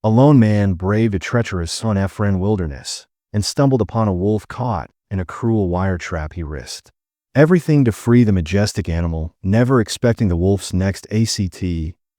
A lone man braved a treacherous, unfriendly wilderness and stumbled upon a wolf caught in a cruel wire trap he risked. Everything to free the majestic animal, never expecting the wolf's next ACT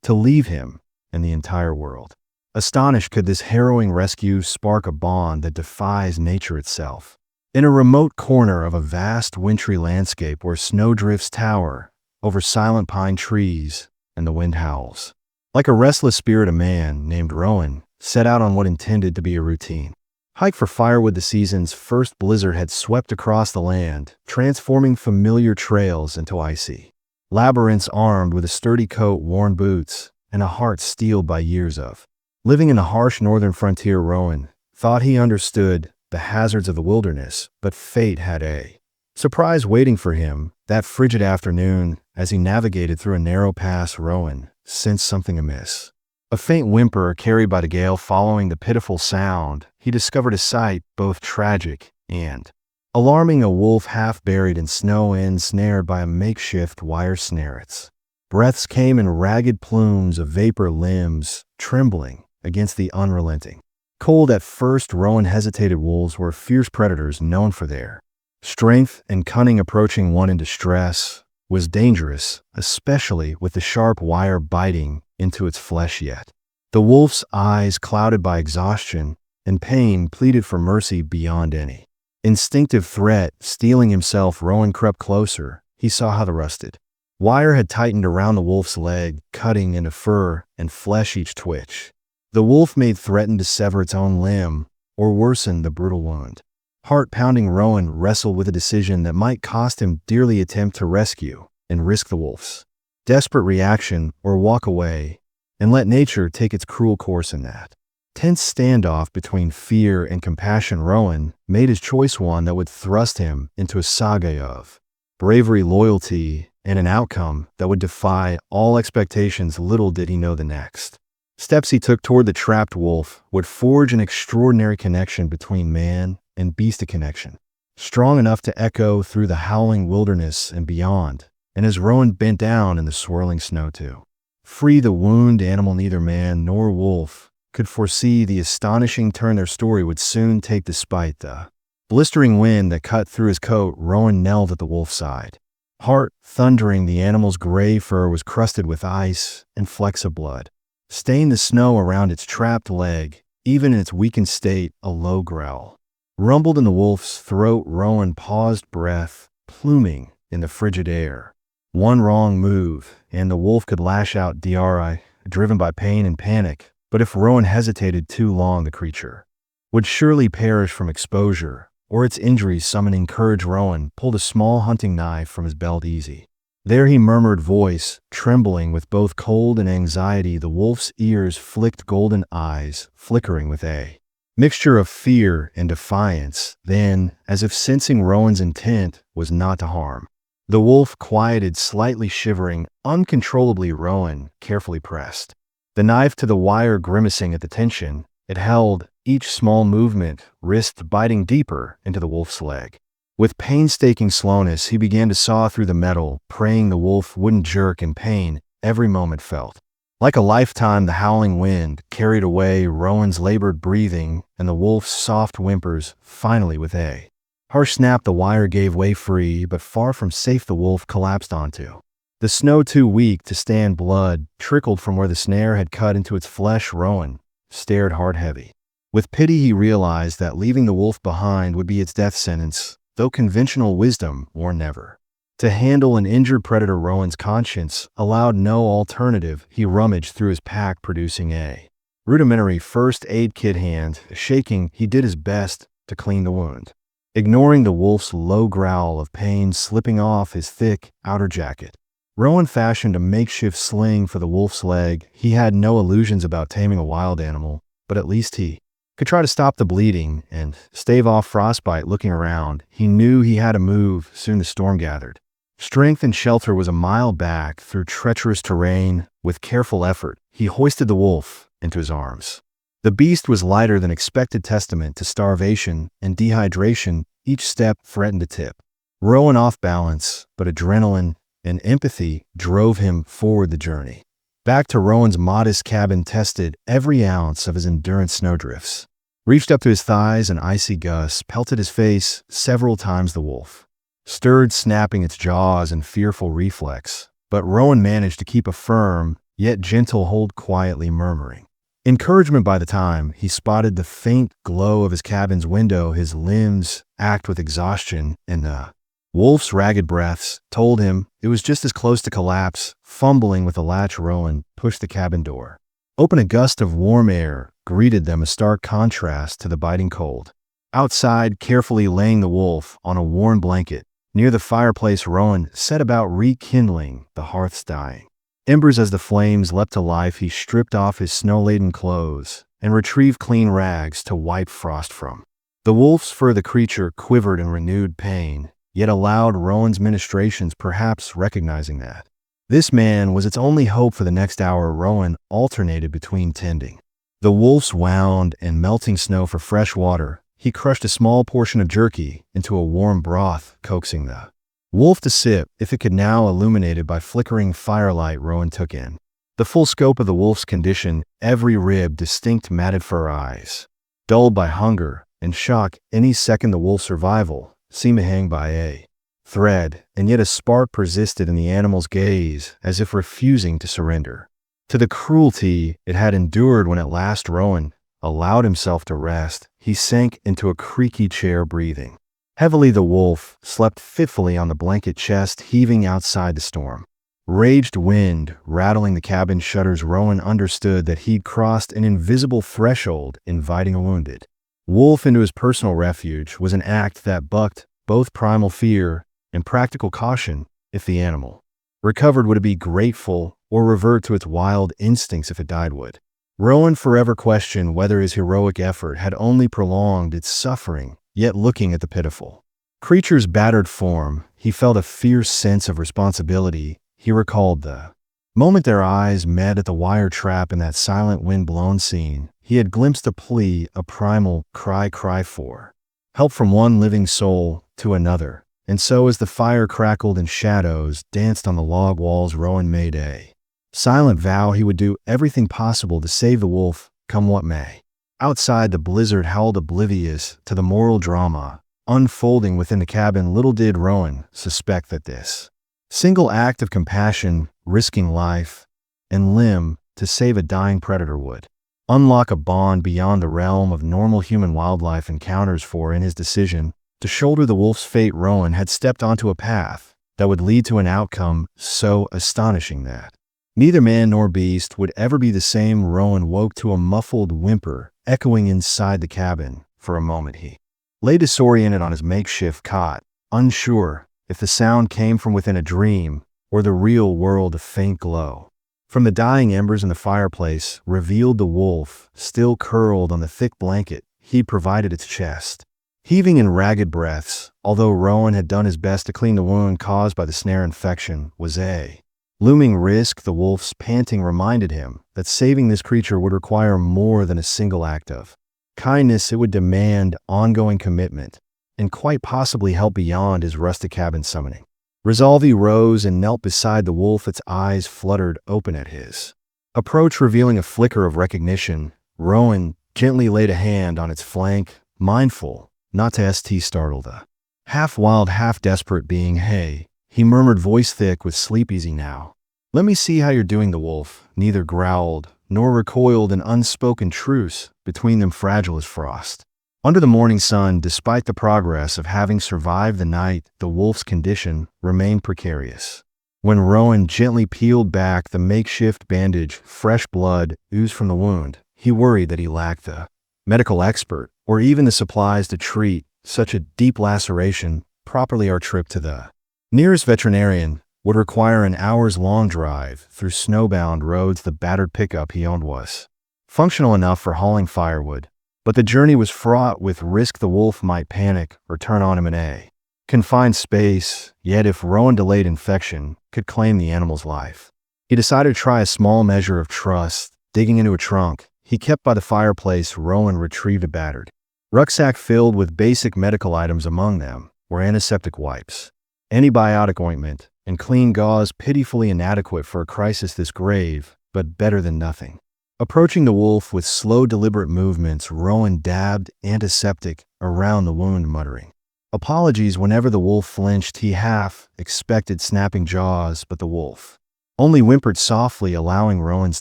to leave him and the entire world. Astonished, could this harrowing rescue spark a bond that defies nature itself? In a remote corner of a vast wintry landscape where snowdrifts tower over silent pine trees and the wind howls, like a restless spirit, a man named Rowan set out on what intended to be a routine hike for firewood. The season's first blizzard had swept across the land, transforming familiar trails into icy labyrinths. Armed with a sturdy coat, worn boots, and a heart steeled by years of living in the harsh northern frontier, Rowan thought he understood the hazards of the wilderness, but fate had a surprise waiting for him that frigid afternoon. As he navigated through a narrow pass, Rowan sensed something amiss. A faint whimper carried by the gale. Following the pitiful sound, he discovered a sight both tragic and alarming: a wolf half buried in snow, ensnared by a makeshift wire snare. Its breaths came in ragged plumes of vapor, limbs trembling against the unrelenting cold. At first, Rowan hesitated. Wolves were fierce predators known for their strength and cunning. Approaching one in distress was dangerous, especially with the sharp wire biting into its flesh. Yet the wolf's eyes, clouded by exhaustion and pain, pleaded for mercy beyond any instinctive threat. Steeling himself, Rowan crept closer. He saw how the rusted wire had tightened around the wolf's leg, cutting into fur and flesh. Each twitch the wolf made threatened to sever its own limb or worsen the brutal wound. Heart pounding, Rowan wrestled with a decision that might cost him dearly: attempt to rescue and risk the wolf's desperate reaction, or walk away and let nature take its cruel course. In that tense standoff between fear and compassion, Rowan made his choice, one that would thrust him into a saga of bravery, loyalty, and an outcome that would defy all expectations. Little did he know the next steps he took toward the trapped wolf would forge an extraordinary connection between man and beast, a connection strong enough to echo through the howling wilderness and beyond. And as Rowan bent down in the swirling snow to free the wounded animal, neither man nor wolf could foresee the astonishing turn their story would soon take. Despite the blistering wind that cut through his coat, Rowan knelt at the wolf's side, heart thundering. The animal's gray fur was crusted with ice, and flecks of blood stained the snow around its trapped leg. Even in its weakened state, a low growl rumbled in the wolf's throat. Rowan paused, breath pluming in the frigid air. One wrong move, and the wolf could lash out, driven by pain and panic. But if Rowan hesitated too long, the creature would surely perish from exposure or its injuries. Summoning courage, Rowan pulled a small hunting knife from his belt. Easy there, he murmured, voice trembling with both cold and anxiety. The wolf's ears flicked, golden eyes flickering with a mixture of fear and defiance. Then, as if sensing Rowan's intent was not to harm, the wolf quieted, slightly shivering uncontrollably. Rowan carefully pressed the knife to the wire, grimacing at the tension it held. Each small movement risked biting deeper into the wolf's leg. With painstaking slowness, he began to saw through the metal, praying the wolf wouldn't jerk in pain. Every moment felt like a lifetime. The howling wind carried away Rowan's labored breathing, and the wolf's soft whimpers. Finally, with a harsh snap, the wire gave way free, but far from safe. The wolf collapsed onto the snow, too weak to stand. Blood trickled from where the snare had cut into its flesh. Rowan stared, heart heavy with pity. He realized that leaving the wolf behind would be its death sentence, though conventional wisdom warned never to handle an injured predator. Rowan's conscience allowed no alternative. He rummaged through his pack, producing a rudimentary first aid kit. Hand shaking, he did his best to clean the wound, ignoring the wolf's low growl of pain slipping off his thick outer jacket. Rowan fashioned a makeshift sling for the wolf's leg. He had no illusions about taming a wild animal, but at least he could try to stop the bleeding and stave off frostbite. Looking around, he knew he had to move. Soon the storm gathered strength, and shelter was a mile back through treacherous terrain. With careful effort, he hoisted the wolf into his arms. The beast was lighter than expected, testament to starvation and dehydration. Each step threatened to tip Rowan off balance, but adrenaline and empathy drove him forward. The journey Back to Rowan's modest cabin tested every ounce of his endurance snowdrifts. Reached up to his thighs, and icy gusts pelted his face several times. The wolf stirred, snapping its jaws in fearful reflex, but Rowan managed to keep a firm, yet gentle hold, quietly murmuring encouragement. By the time he spotted the faint glow of his cabin's window, his limbs ached with exhaustion, and the wolf's ragged breaths told him it was just as close to collapse. Fumbling with the latch, Rowan pushed the cabin door open. A gust of warm air greeted them, a stark contrast to the biting cold outside. Carefully laying the wolf on a warm blanket near the fireplace, Rowan set about rekindling the hearth's dying embers. As the flames leapt to life, he stripped off his snow-laden clothes and retrieved clean rags to wipe frost from the wolf's fur. The creature quivered in renewed pain, yet allowed Rowan's ministrations, perhaps recognizing that this man was its only hope. For the next hour, Rowan alternated between tending the wolf's wound and melting snow for fresh water. He crushed a small portion of jerky into a warm broth, coaxing the wolf to sip. If it could now, illuminated by flickering firelight, Rowan took in the full scope of the wolf's condition, every rib distinct, matted fur, eyes dulled by hunger and shock. Any second the wolf's survival seemed to hang by a thread, and yet a spark persisted in the animal's gaze, as if refusing to surrender to the cruelty it had endured. When at last Rowan allowed himself to rest, he sank into a creaky chair, breathing heavily. The wolf slept fitfully on the blanket, chest heaving outside the storm raged wind rattling the cabin shutters. Rowan understood that he'd crossed an invisible threshold. Inviting a wounded wolf into his personal refuge was an act that bucked both primal fear and practical caution. If the animal recovered, would it be grateful or revert to its wild instincts? If it died, would Rowan forever question whether his heroic effort had only prolonged its suffering? Yet looking at the pitiful creature's battered form, he felt a fierce sense of responsibility. He recalled the moment their eyes met at the wire trap in that silent, wind-blown scene. He had glimpsed a plea, a primal cry for help from one living soul to another. And so, as the fire crackled and shadows danced on the log walls, Rowan made a silent vow he would do everything possible to save the wolf, come what may. Outside, the blizzard howled, oblivious to the moral drama unfolding within the cabin. Little did Rowan suspect that this single act of compassion, risking life and limb to save a dying predator, would unlock a bond beyond the realm of normal human-wildlife encounters. For in his decision to shoulder the wolf's fate, Rowan had stepped onto a path that would lead to an outcome so astonishing that neither man nor beast would ever be the same. Rowan woke to a muffled whimper echoing inside the cabin. For a moment he lay disoriented on his makeshift cot, unsure if the sound came from within a dream or the real world. A faint glow from the dying embers in the fireplace revealed the wolf still curled on the thick blanket he'd provided its chest, heaving in ragged breaths. Although Rowan had done his best to clean the wound caused by the snare infection, was a looming risk. The wolf's panting reminded him that saving this creature would require more than a single act of kindness. It would demand ongoing commitment, and quite possibly help beyond his rustic cabin summoning. Resolve, he rose and knelt beside the wolf, its eyes fluttered open at his approach, revealing a flicker of recognition. Rowan gently laid a hand on its flank, mindful not to startle the half-wild, half-desperate being. "Hey," he murmured, voice thick with sleep. "Easy now. Let me see how you're doing." The wolf neither growled nor recoiled, an unspoken truce between them fragile as frost. Under the morning sun, despite the progress of having survived the night, the wolf's condition remained precarious. When Rowan gently peeled back the makeshift bandage, fresh blood oozed from the wound. He worried that he lacked the medical expert or even the supplies to treat such a deep laceration properly. Our trip to the nearest veterinarian would require an hours-long drive through snowbound roads. The battered pickup he owned was functional enough for hauling firewood, but the journey was fraught with risk. The wolf might panic or turn on him in a confined space, yet if Rowan delayed, infection could claim the animal's life. He decided to try a small measure of trust. Digging into a trunk he kept by the fireplace, Rowan retrieved a battered rucksack filled with basic medical items. Among them were antiseptic wipes, antibiotic ointment, and clean gauze, pitifully inadequate for a crisis this grave. but better than nothing. Approaching the wolf with slow, deliberate movements, Rowan dabbed antiseptic around the wound, muttering apologies whenever the wolf flinched. He half expected snapping jaws, but the wolf only whimpered softly, allowing Rowan's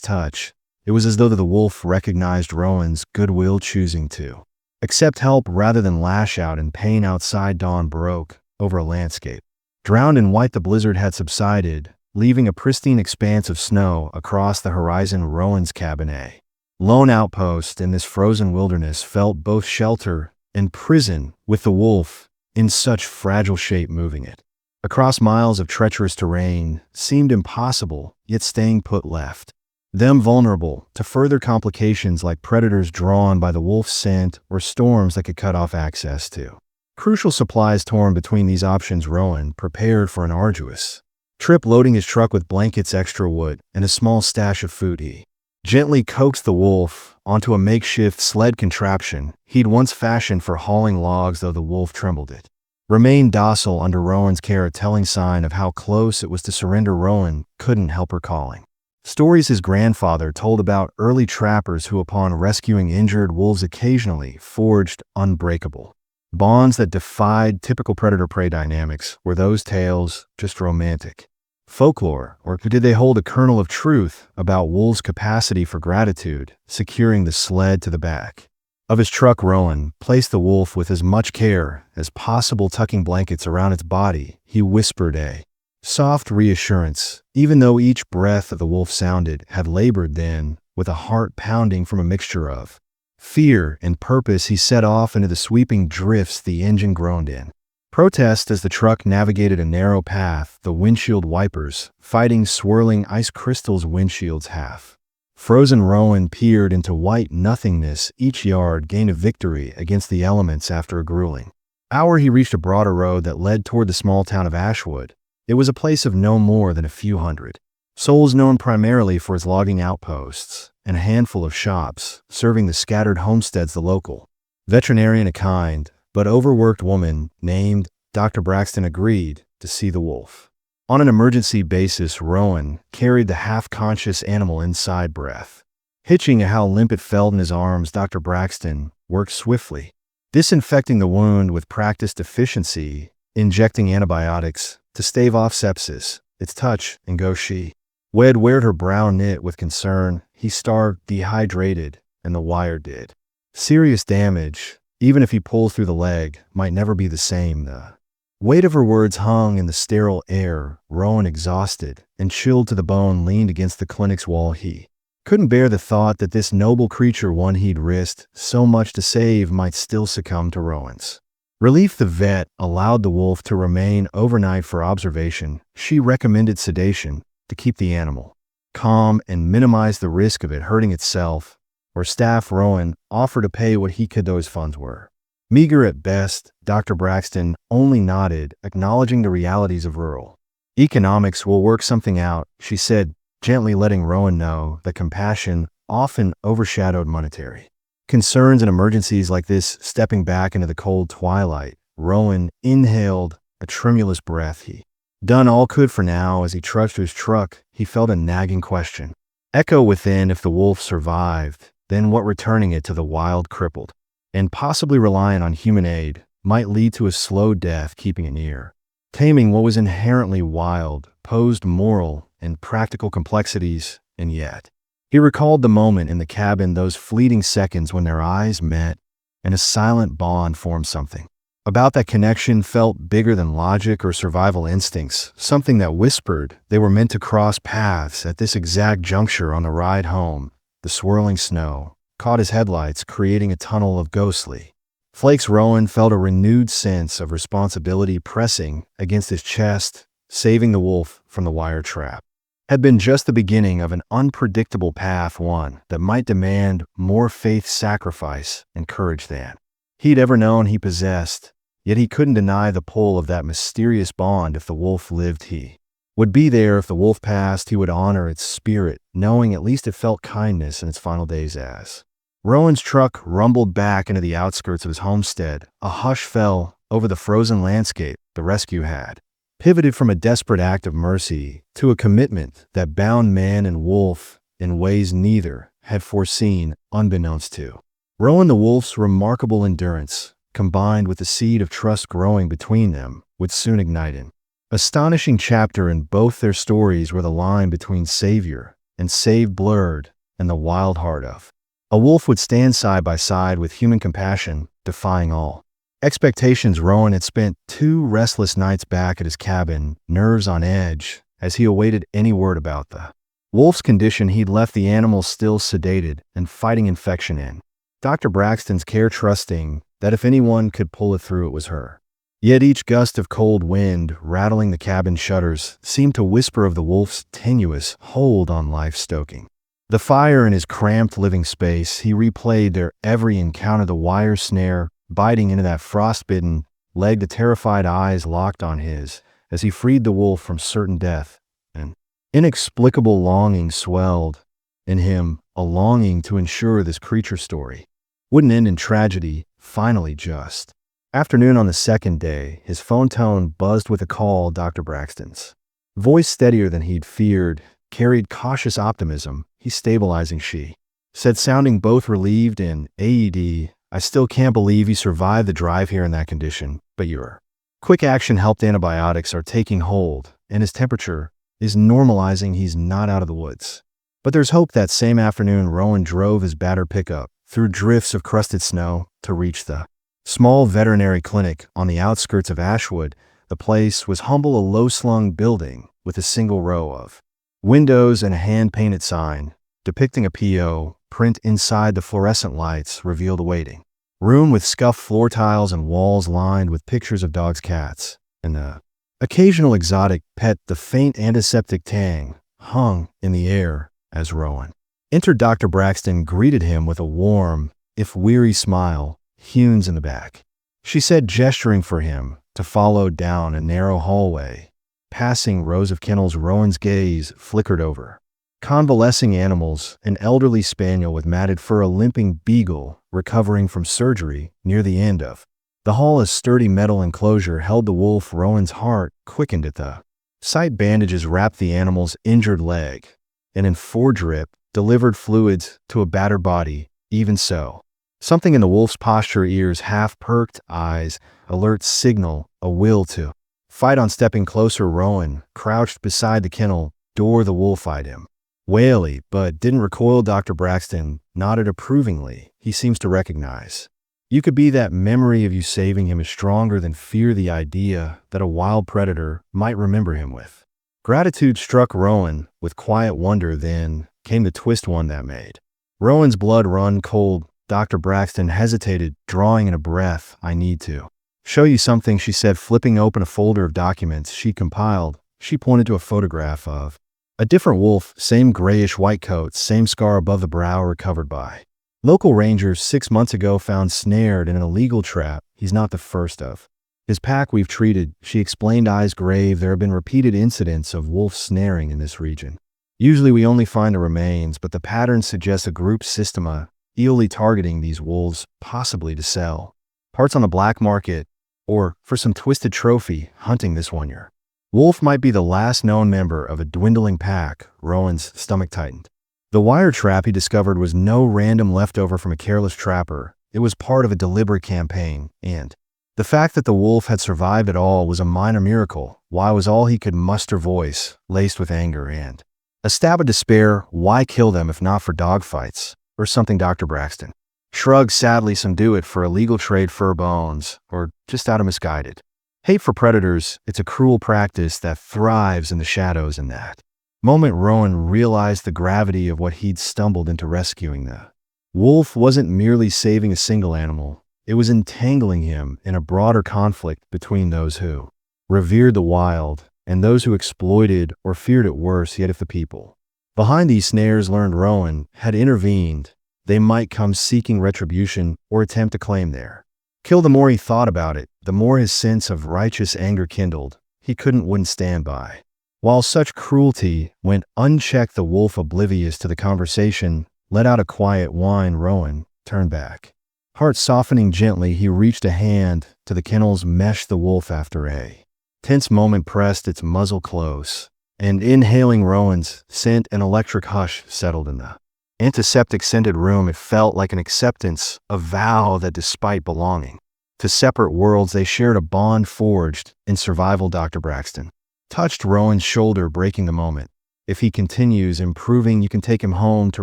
touch. It was as though the wolf recognized Rowan's goodwill, choosing to accept help rather than lash out in pain. Outside, dawn broke over a landscape drowned in white. The blizzard had subsided, leaving a pristine expanse of snow across the horizon. Rowan's cabin, a lone outpost in this frozen wilderness, felt both shelter and prison, with the wolf in such fragile shape moving it across miles of treacherous terrain seemed impossible, yet staying put left them vulnerable to further complications like predators drawn by the wolf's scent or storms that could cut off access to crucial supplies. Torn between these options, Rowan prepared for an arduous trip, loading his truck with blankets, extra wood, and a small stash of food. He gently coaxed the wolf onto a makeshift sled contraption he'd once fashioned for hauling logs, though the wolf trembled. It remained docile under Rowan's care, a telling sign of how close it was to surrender. Rowan couldn't help recalling stories his grandfather told about early trappers who, upon rescuing injured wolves, occasionally forged unbreakable bonds that defied typical predator-prey dynamics. Were those tales just romantic folklore, or did they hold a kernel of truth about wolves' capacity for gratitude? Securing the sled to the back of his truck, Rowan placed the wolf with as much care as possible, tucking blankets around its body. He whispered a soft reassurance, even though each breath of the wolf sounded had labored. Then, with a heart pounding from a mixture of fear and purpose, he set off into the sweeping drifts. The engine groaned in protest as the truck navigated a narrow path, the windshield wipers fighting swirling ice crystals. Windshields half frozen. Rowan peered into white nothingness. Each yard gained a victory against the elements. After a grueling hour, he reached a broader road that led toward the small town of Ashwood. It was a place of no more than a few hundred souls, known primarily for its logging outposts and a handful of shops serving the scattered homesteads. The local veterinarian, a kind but overworked woman named Dr. Braxton, agreed to see the wolf on an emergency basis. Rowan carried the half-conscious animal inside, breath hitching how limp it felt in his arms. Dr. Braxton worked swiftly, disinfecting the wound with practiced efficiency, injecting antibiotics to stave off sepsis. Its touch and go, she weared her brow knit with concern. He starved, dehydrated, and the wire did serious damage. Even if he pulled through, the leg might never be the same. The weight of her words hung in the sterile air. Rowan, exhausted and chilled to the bone, leaned against the clinic's wall. He couldn't bear the thought that this noble creature, one he'd risked so much to save, might still succumb to Rowan's relief. The vet allowed the wolf to remain overnight for observation. She recommended sedation to keep the animal calm and minimize the risk of it hurting itself or staff. Rowan offered to pay what he could, though his funds were meager at best. Dr. Braxton only nodded, acknowledging the realities of rural economics. We'll work something out, she said, gently letting Rowan know that compassion often overshadowed monetary concerns in emergencies like this. Stepping back into the cold twilight, Rowan inhaled a tremulous breath. He done all could for now. As he trudged to his truck, he felt a nagging question echo within. If the wolf survived, then what? Returning it to the wild, crippled, and possibly reliant on human aid, might lead to a slow death. Keeping it near, taming what was inherently wild, posed moral and practical complexities. And yet, he recalled the moment in the cabin, those fleeting seconds when their eyes met and a silent bond formed. Something about that connection felt bigger than logic or survival instincts, something that whispered they were meant to cross paths at this exact juncture. On the ride home, the swirling snow caught his headlights, creating a tunnel of ghostly flakes. Rowan felt a renewed sense of responsibility pressing against his chest. Saving the wolf from the wire trap had been just the beginning of an unpredictable path, one that might demand more faith, sacrifice, and courage than he'd ever known he possessed. Yet he couldn't deny the pull of that mysterious bond. If the wolf lived, he would be there. If the wolf passed, he would honor its spirit, knowing at least it felt kindness in its final days. As Rowan's truck rumbled back into the outskirts of his homestead, a hush fell over the frozen landscape. The rescue had pivoted from a desperate act of mercy to a commitment that bound man and wolf in ways neither had foreseen, unbeknownst to Rowan. The wolf's remarkable endurance, combined with the seed of trust growing between them, would soon ignite an astonishing chapter in both their stories, where the line between savior and saved blurred, and the wild heart of a wolf would stand side by side with human compassion, defying all expectations. Rowan had spent 2 restless nights back at his cabin, nerves on edge, as he awaited any word about the wolf's condition. He'd left the animal still sedated and fighting infection in Dr. Braxton's care, trusting that if anyone could pull it through, it was her. Yet each gust of cold wind, rattling the cabin shutters, seemed to whisper of the wolf's tenuous hold on life. Stoking the fire in his cramped living space, he replayed their every encounter, the wire snare biting into that frostbitten leg, the terrified eyes locked on his as he freed the wolf from certain death. An inexplicable longing swelled in him, a longing to ensure this creature's story wouldn't end in tragedy. Finally, just afternoon on the second day, his phone tone buzzed with a call. Dr. Braxton's voice, steadier than he'd feared, carried cautious optimism. "He's stabilizing," she said, sounding both relieved and AED. "I still can't believe you survived the drive here in that condition, but your quick action helped. Antibiotics are taking hold, and his temperature is normalizing. He's not out of the woods." But there's hope. That same afternoon, Rowan drove his battered pickup through drifts of crusted snow to reach the small veterinary clinic on the outskirts of Ashwood. The place was humble, a low-slung building with a single row of windows and a hand-painted sign depicting a PO print inside. The fluorescent lights revealed a waiting room with scuffed floor tiles and walls lined with pictures of dogs, cats, and the occasional exotic pet. The faint antiseptic tang hung in the air as Rowan entered. Dr. Braxton greeted him with a warm, if weary smile. "Hune's in the back," she said, gesturing for him to follow down a narrow hallway. Passing rows of kennels, Rowan's gaze flickered over convalescing animals, an elderly spaniel with matted fur, a limping beagle recovering from surgery near the end of the hall. A sturdy metal enclosure held the wolf. Rowan's heart quickened at the sight. Bandages wrapped the animal's injured leg, and in foredrip delivered fluids to a battered body. Even so, something in the wolf's posture, ears half-perked, eyes alert, signal a will to fight on. Stepping closer, Rowan crouched beside the kennel door. The wolf eyed him warily, but didn't recoil. Dr. Braxton nodded approvingly. "He seems to recognize you. Could be that memory of you saving him is stronger than fear, the idea that a wild predator might remember him with gratitude." Struck Rowan with quiet wonder. Then came the twist, one that made Rowan's blood run cold. Dr. Braxton hesitated, drawing in a breath. "I need to show you something," she said, flipping open a folder of documents she compiled. She pointed to a photograph of a different wolf, same grayish-white coat, same scar above the brow, recovered by local rangers 6 months ago, found snared in an illegal trap. "He's not the first of his pack we've treated," she explained, eyes grave. "There have been repeated incidents of wolf snaring in this region. Usually we only find the remains, but the pattern suggests a group systema illegally targeting these wolves, possibly to sell parts on the black market or for some twisted trophy hunting. This one year wolf might be the last known member of a dwindling pack." Rowan's stomach tightened. The wire trap he discovered was no random leftover from a careless trapper. It was part of a deliberate campaign, and the fact that the wolf had survived at all was a minor miracle. Why was all he could muster, voice laced with anger and a stab of despair. Why kill them if not for dogfights or something? Dr. Braxton shrugged sadly. Some do it for illegal trade, fur bones, or just out of misguided hate for predators. It's a cruel practice that thrives in the shadows. In that moment, Rowan realized the gravity of what he'd stumbled into. Rescuing the wolf wasn't merely saving a single animal. It was entangling him in a broader conflict between those who revered the wild and those who exploited or feared it worse. Yet if the people behind these snares learned Rowan had intervened, they might come seeking retribution or attempt to claim their kill. The more he thought about it, the more his sense of righteous anger kindled. He wouldn't stand by while such cruelty went unchecked. The wolf, oblivious to the conversation, let out a quiet whine. Rowan turned back, heart softening gently. He reached a hand to the kennel's mesh. The wolf, after a tense moment, pressed its muzzle close and inhaling Rowan's scent, an electric hush settled in the antiseptic-scented room. It felt like an acceptance, a vow that despite belonging to separate worlds, they shared a bond forged in survival. Dr. Braxton touched Rowan's shoulder, breaking the moment. If he continues improving, you can take him home to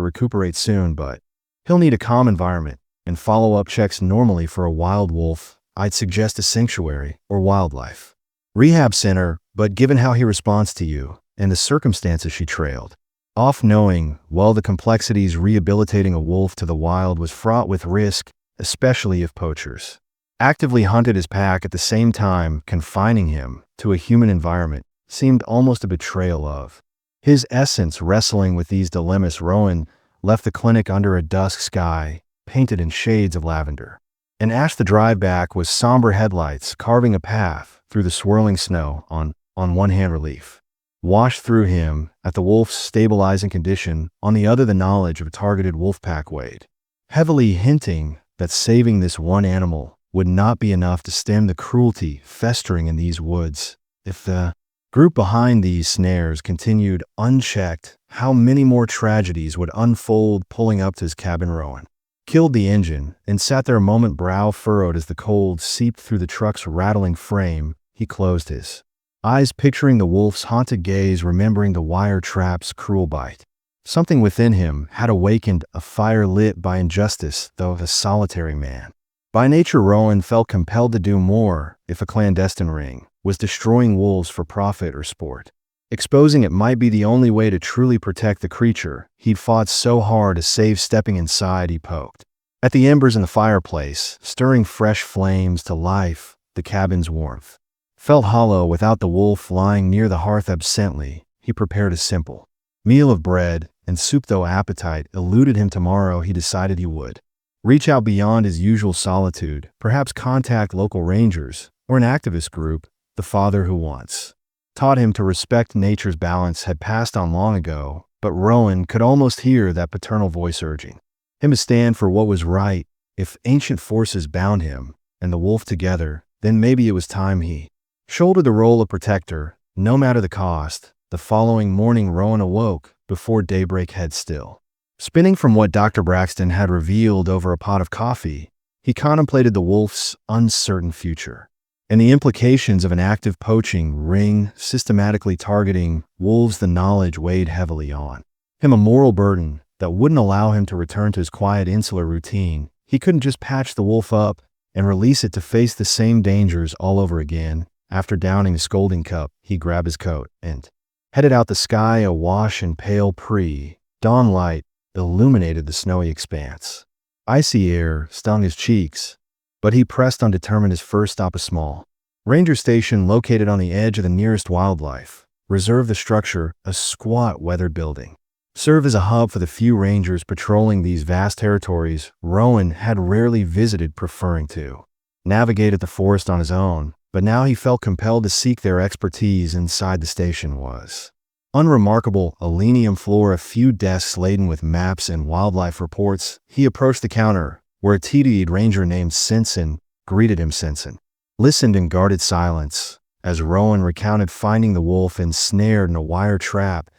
recuperate soon, but he'll need a calm environment and follow-up checks. Normally for a wild wolf, I'd suggest a sanctuary or wildlife rehab center, but given how he responds to you and the circumstances, she trailed off, knowing, well, the complexities rehabilitating a wolf to the wild was fraught with risk, especially if poachers actively hunted his pack. At the same time, confining him to a human environment seemed almost a betrayal of his essence. Wrestling with these dilemmas, Rowan left the clinic under a dusk sky painted in shades of lavender and ash. The drive back was somber headlights carving a path through the swirling snow. On one hand, relief washed through him at the wolf's stabilizing condition. On the other, the knowledge of a targeted wolf pack weighed heavily, hinting that saving this one animal would not be enough to stem the cruelty festering in these woods. If the group behind these snares continued unchecked, how many more tragedies would unfold? Pulling up to his cabin, Rowan killed the engine and sat there a moment, brow furrowed as the cold seeped through the truck's rattling frame. He closed his eyes, picturing the wolf's haunted gaze, remembering the wire trap's cruel bite. Something within him had awakened, a fire lit by injustice. Though a solitary man by nature, Rowan felt compelled to do more. If a clandestine ring was destroying wolves for profit or sport, exposing it might be the only way to truly protect the creature he'd fought so hard to save. Stepping inside, he poked at the embers in the fireplace, stirring fresh flames to life. The cabin's warmth felt hollow without the wolf lying near the hearth. Absently, he prepared a simple meal of bread and soup. Though appetite eluded him, tomorrow he decided he would reach out beyond his usual solitude, perhaps contact local rangers or an activist group. The father who once taught him to respect nature's balance had passed on long ago, but Rowan could almost hear that paternal voice urging him to stand for what was right. If ancient forces bound him and the wolf together, then maybe it was time he shouldered the role of protector, no matter the cost. The following morning, Rowan awoke before daybreak, head still spinning from what Dr. Braxton had revealed. Over a pot of coffee, he contemplated the wolf's uncertain future and the implications of an active poaching ring systematically targeting wolves. The knowledge weighed heavily on him, a moral burden that wouldn't allow him to return to his quiet, insular routine. He couldn't just patch the wolf up and release it to face the same dangers all over again. After downing the scolding cup, he grabbed his coat and headed out. The sky, awash in pale pre-dawn light, illuminated the snowy expanse. Icy air stung his cheeks, but he pressed on, determined. His first stop, a small ranger station located on the edge of the nearest wildlife reserve. The structure, a squat, weathered building, served as a hub for the few rangers patrolling these vast territories Rowan had rarely visited, preferring to navigate the forest on his own. But now he felt compelled to seek their expertise. Inside, the station was unremarkable, a linear floor, a few desks laden with maps and wildlife reports. He approached the counter, where a TD'd ranger named Simpson greeted him. Simpson listened in guarded silence as Rowan recounted finding the wolf ensnared in a wire trap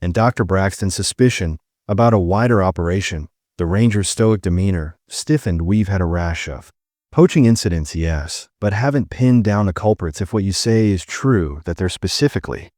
and Dr. Braxton's suspicion about a wider operation. The ranger's stoic demeanor stiffened. We've had a rash of poaching incidents, yes, but haven't pinned down the culprits. If what you say is true, that they're specifically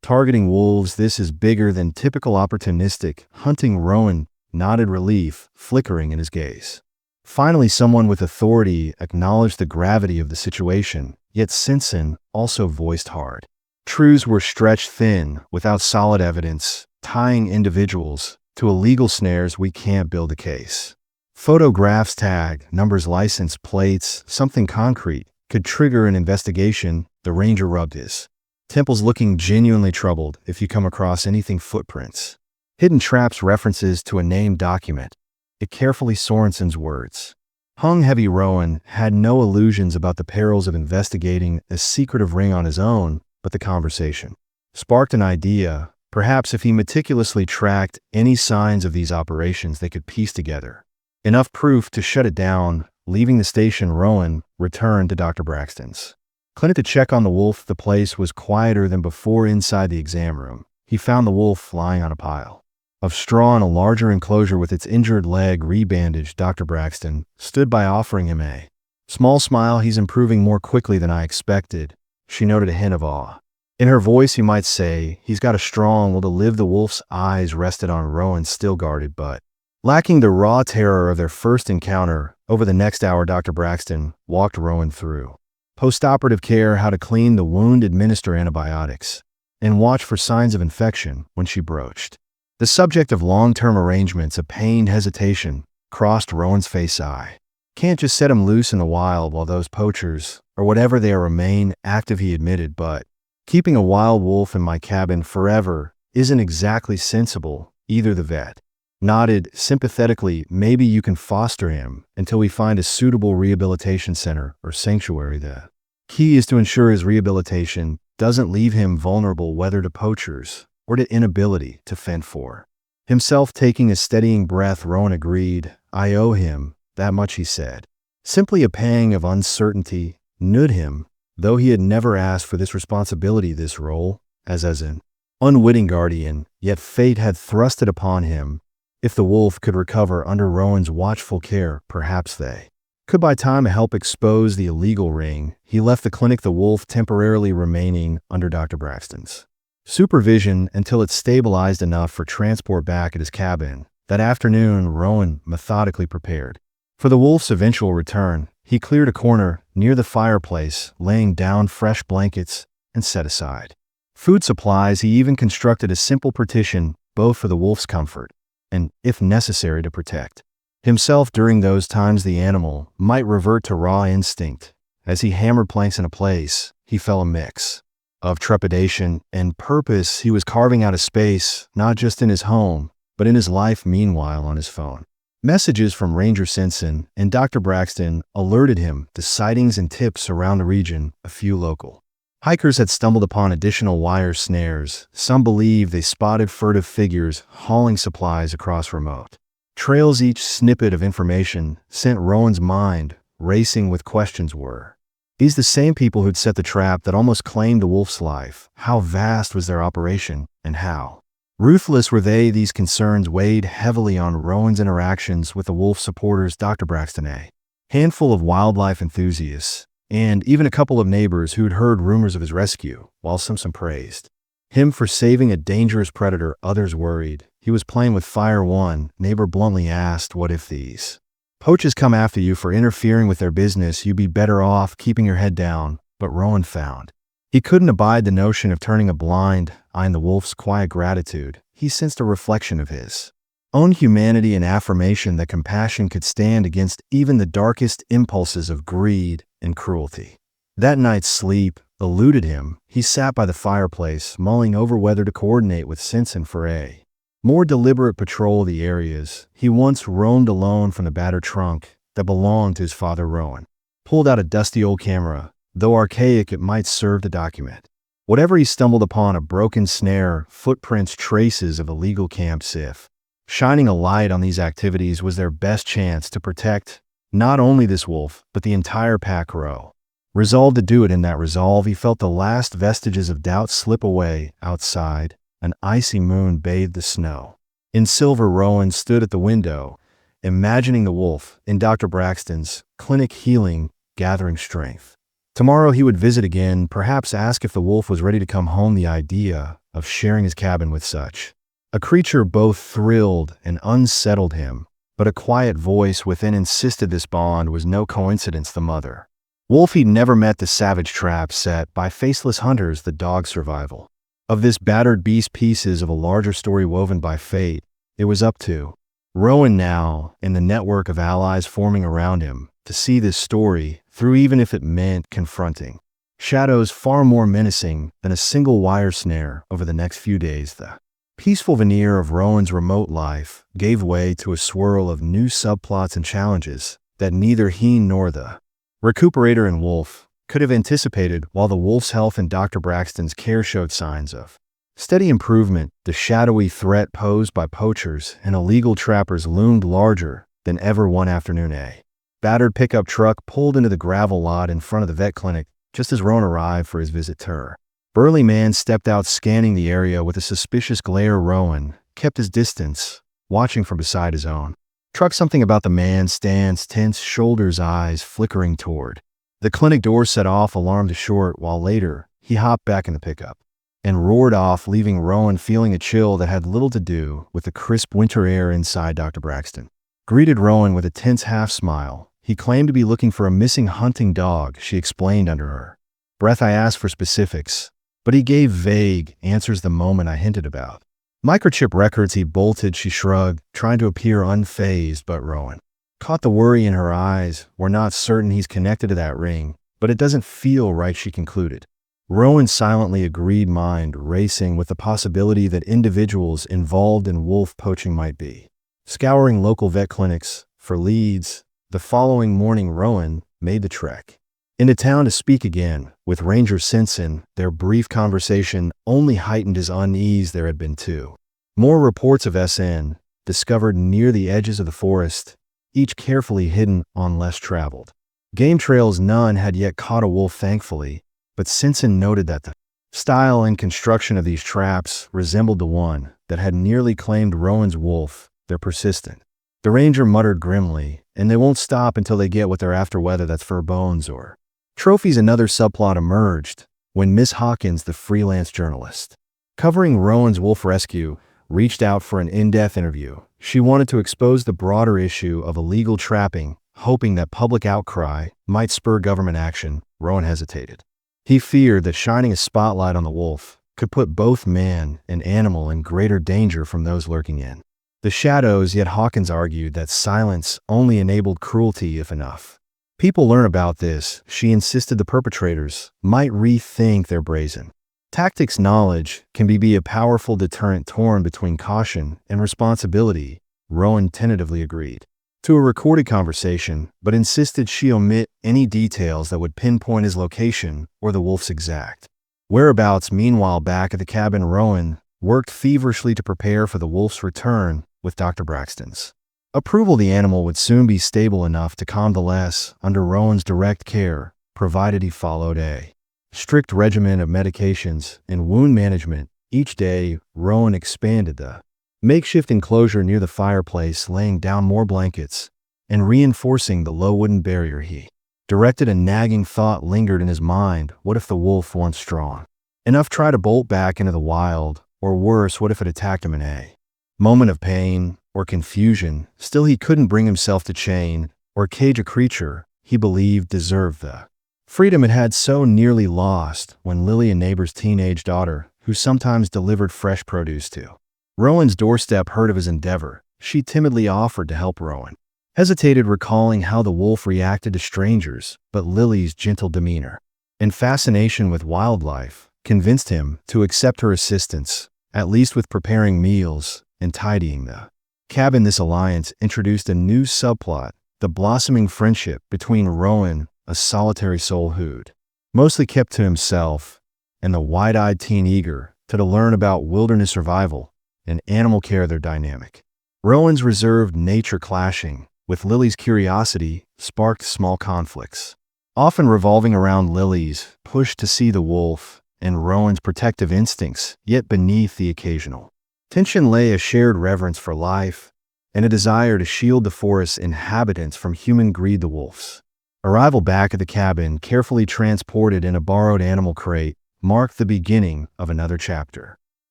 targeting wolves, this is bigger than typical opportunistic hunting. Rowan nodded, relief flickering in his gaze. Finally, someone with authority acknowledged the gravity of the situation, yet Simpson also voiced hard truths were stretched thin without solid evidence, tying individuals to illegal snares. We can't build a case. Photographs, tag numbers, license plates, something concrete could trigger an investigation. The ranger rubbed his temples, looking genuinely troubled. If you come across anything, footprints, hidden traps, references to a named document. It carefully, Sorensen's words hung heavy. Rowan had no illusions about the perils of investigating a secretive ring on his own, but the conversation sparked an idea. Perhaps if he meticulously tracked any signs of these operations, they could piece together enough proof to shut it down. Leaving the station, Rowan returned to Dr. Braxton's clinic to check on the wolf. The place was quieter than before. Inside the exam room, he found the wolf lying on a pile of straw in a larger enclosure with its injured leg rebandaged. Dr. Braxton stood by, offering him a small smile. "He's improving more quickly than I expected." She noted a hint of awe in her voice. "You might say he's got a strong will to live." The wolf's eyes rested on Rowan's still guarded but lacking the raw terror of their first encounter. Over the next hour, Dr. Braxton walked Rowan through postoperative care, how to clean the wound, administer antibiotics, and watch for signs of infection. When she broached the subject of long-term arrangements, a pained hesitation crossed Rowan's face. "I can't just set him loose in the wild while those poachers, or whatever they are, remain active," he admitted, "but keeping a wild wolf in my cabin forever isn't exactly sensible either." The vet nodded sympathetically. "Maybe you can foster him until we find a suitable rehabilitation center or sanctuary. The key is to ensure his rehabilitation doesn't leave him vulnerable, whether to poachers or to inability to fend for himself." Taking a steadying breath, Rowan agreed. "I owe him that much," he said. Simply a pang of uncertainty gnawed him, though he had never asked for this responsibility, this role, as an unwitting guardian, yet fate had thrust it upon him. If the wolf could recover under Rowan's watchful care, perhaps they could buy time to help expose the illegal ring. He left the clinic, the wolf temporarily remaining under Dr. Braxton's supervision until it stabilized enough for transport back at his cabin. That afternoon, Rowan methodically prepared for the wolf's eventual return. He cleared a corner near the fireplace, laying down fresh blankets, and set aside food supplies. He even constructed a simple partition, both for the wolf's comfort and, if necessary, to protect himself. During those times, the animal might revert to raw instinct. As he hammered planks into place, he felt a mix of trepidation and purpose. He was carving out a space, not just in his home, but in his life. Meanwhile, on his phone, messages from Ranger Simpson and Dr. Braxton alerted him to sightings and tips around the region. A few local hikers had stumbled upon additional wire snares. Some believed they spotted furtive figures hauling supplies across remote trails. Each snippet of information sent Rowan's mind racing with questions. Were these the same people who'd set the trap that almost claimed the wolf's life? How vast was their operation, and how ruthless were they? These concerns weighed heavily on Rowan's interactions with the wolf supporters. Dr. Braxton, a handful of wildlife enthusiasts, and even a couple of neighbors who'd heard rumors of his rescue. While Simpson praised him for saving a dangerous predator, others worried he was playing with fire. One neighbor bluntly asked, "What if these poachers come after you for interfering with their business? You'd be better off keeping your head down." But Rowan found he couldn't abide the notion of turning a blind eye. In the wolf's quiet gratitude, he sensed a reflection of his own humanity, an affirmation that compassion could stand against even the darkest impulses of greed and cruelty. That night's sleep eluded him. He sat by the fireplace, mulling over whether to coordinate with Simpson for a more deliberate patrol of the areas he once roamed alone. From the battered trunk that belonged to his father, Rowan pulled out a dusty old camera. Though archaic, it might serve to document whatever he stumbled upon: a broken snare, footprints, traces of illegal camps. If shining a light on these activities was their best chance to protect not only this wolf, but the entire pack, Row resolved to do it. In that resolve, he felt the last vestiges of doubt slip away. Outside, an icy moon bathed the snow in silver. Rowan stood at the window, imagining the wolf in Dr. Braxton's clinic, healing, gathering strength. Tomorrow he would visit again, perhaps ask if the wolf was ready to come home. The idea of sharing his cabin with such a creature both thrilled and unsettled him, but a quiet voice within insisted this bond was no coincidence. The mother wolf he'd never met, the savage trap set by faceless hunters, the dog's survival of this battered beast, pieces of a larger story woven by fate. It was up to Rowan now, and the network of allies forming around him, to see this story through, even if it meant confronting shadows far more menacing than a single wire snare. Over the next few days, the peaceful veneer of Rowan's remote life gave way to a swirl of new subplots and challenges that neither he nor the recuperator and wolf could have anticipated. While the wolf's health and Dr. Braxton's care showed signs of steady improvement, the shadowy threat posed by poachers and illegal trappers loomed larger than ever. One afternoon, a battered pickup truck pulled into the gravel lot in front of the vet clinic just as Rowan arrived for his visit to her. Burly man stepped out, scanning the area with a suspicious glare. Rowan kept his distance, watching from beside his own truck. Something about the man's stance, tense shoulders, eyes flickering toward the clinic door, set off alarmed short, while later he hopped back in the pickup and roared off, leaving Rowan feeling a chill that had little to do with the crisp winter air inside. Dr. Braxton greeted Rowan with a tense half-smile. He claimed to be looking for a missing hunting dog, she explained under her breath. I asked for specifics, but he gave vague answers the moment I hinted about microchip records. He bolted, she shrugged, trying to appear unfazed, but Rowan caught the worry in her eyes. We're not certain he's connected to that ring, but it doesn't feel right, she concluded. Rowan silently agreed, mind racing with the possibility that individuals involved in wolf poaching might be scouring local vet clinics for leads. The following morning, Rowan made the trek into town to speak again with Ranger Simpson. Their brief conversation only heightened his unease. There had been two more reports of SN discovered near the edges of the forest, each carefully hidden on less traveled game trails. None had yet caught a wolf, thankfully, but Simpson noted that the style and construction of these traps resembled the one that had nearly claimed Rowan's wolf. They're persistent, the ranger muttered grimly, and they won't stop until they get what they're after, whether that's fur, bones, or trophies. Another subplot emerged when Miss Hawkins, the freelance journalist covering Rowan's wolf rescue, reached out for an in-depth interview. She wanted to expose the broader issue of illegal trapping, hoping that public outcry might spur government action. Rowan hesitated. He feared that shining a spotlight on the wolf could put both man and animal in greater danger from those lurking in the shadows, yet Hawkins argued that silence only enabled cruelty. If enough people learn about this, she insisted, the perpetrators might rethink their brazen tactics. Knowledge can be a powerful deterrent. Torn between caution and responsibility, Rowan tentatively agreed to a recorded conversation, but insisted she omit any details that would pinpoint his location or the wolf's exact whereabouts. Meanwhile, back at the cabin, Rowan worked feverishly to prepare for the wolf's return. With Dr. Braxton's approval, the animal would soon be stable enough to convalesce under Rowan's direct care, provided he followed a strict regimen of medications and wound management. Each day, Rowan expanded the makeshift enclosure near the fireplace, laying down more blankets and reinforcing the low wooden barrier. He directed. A nagging thought lingered in his mind. What if the wolf, once strong enough, tried to bolt back into the wild? Or worse, what if it attacked him in a moment of pain or confusion? Still, he couldn't bring himself to chain or cage a creature he believed deserved the freedom it had so nearly lost when Lily, a neighbor's teenage daughter who sometimes delivered fresh produce to Rowan's doorstep, heard of his endeavor. She timidly offered to help. Rowan hesitated, recalling how the wolf reacted to strangers, but Lily's gentle demeanor and fascination with wildlife convinced him to accept her assistance, at least with preparing meals and tidying the cabin. This alliance introduced a new subplot, the blossoming friendship between Rowan, a solitary soul who'd mostly kept to himself, and the wide-eyed teen eager to learn about wilderness survival and animal care. Their dynamic, Rowan's reserved nature clashing with Lily's curiosity, sparked small conflicts, often revolving around Lily's push to see the wolf and Rowan's protective instincts. Yet beneath the occasional tension lay a shared reverence for life and a desire to shield the forest's inhabitants from human greed. The wolf's arrival back at the cabin, carefully transported in a borrowed animal crate, marked the beginning of another chapter.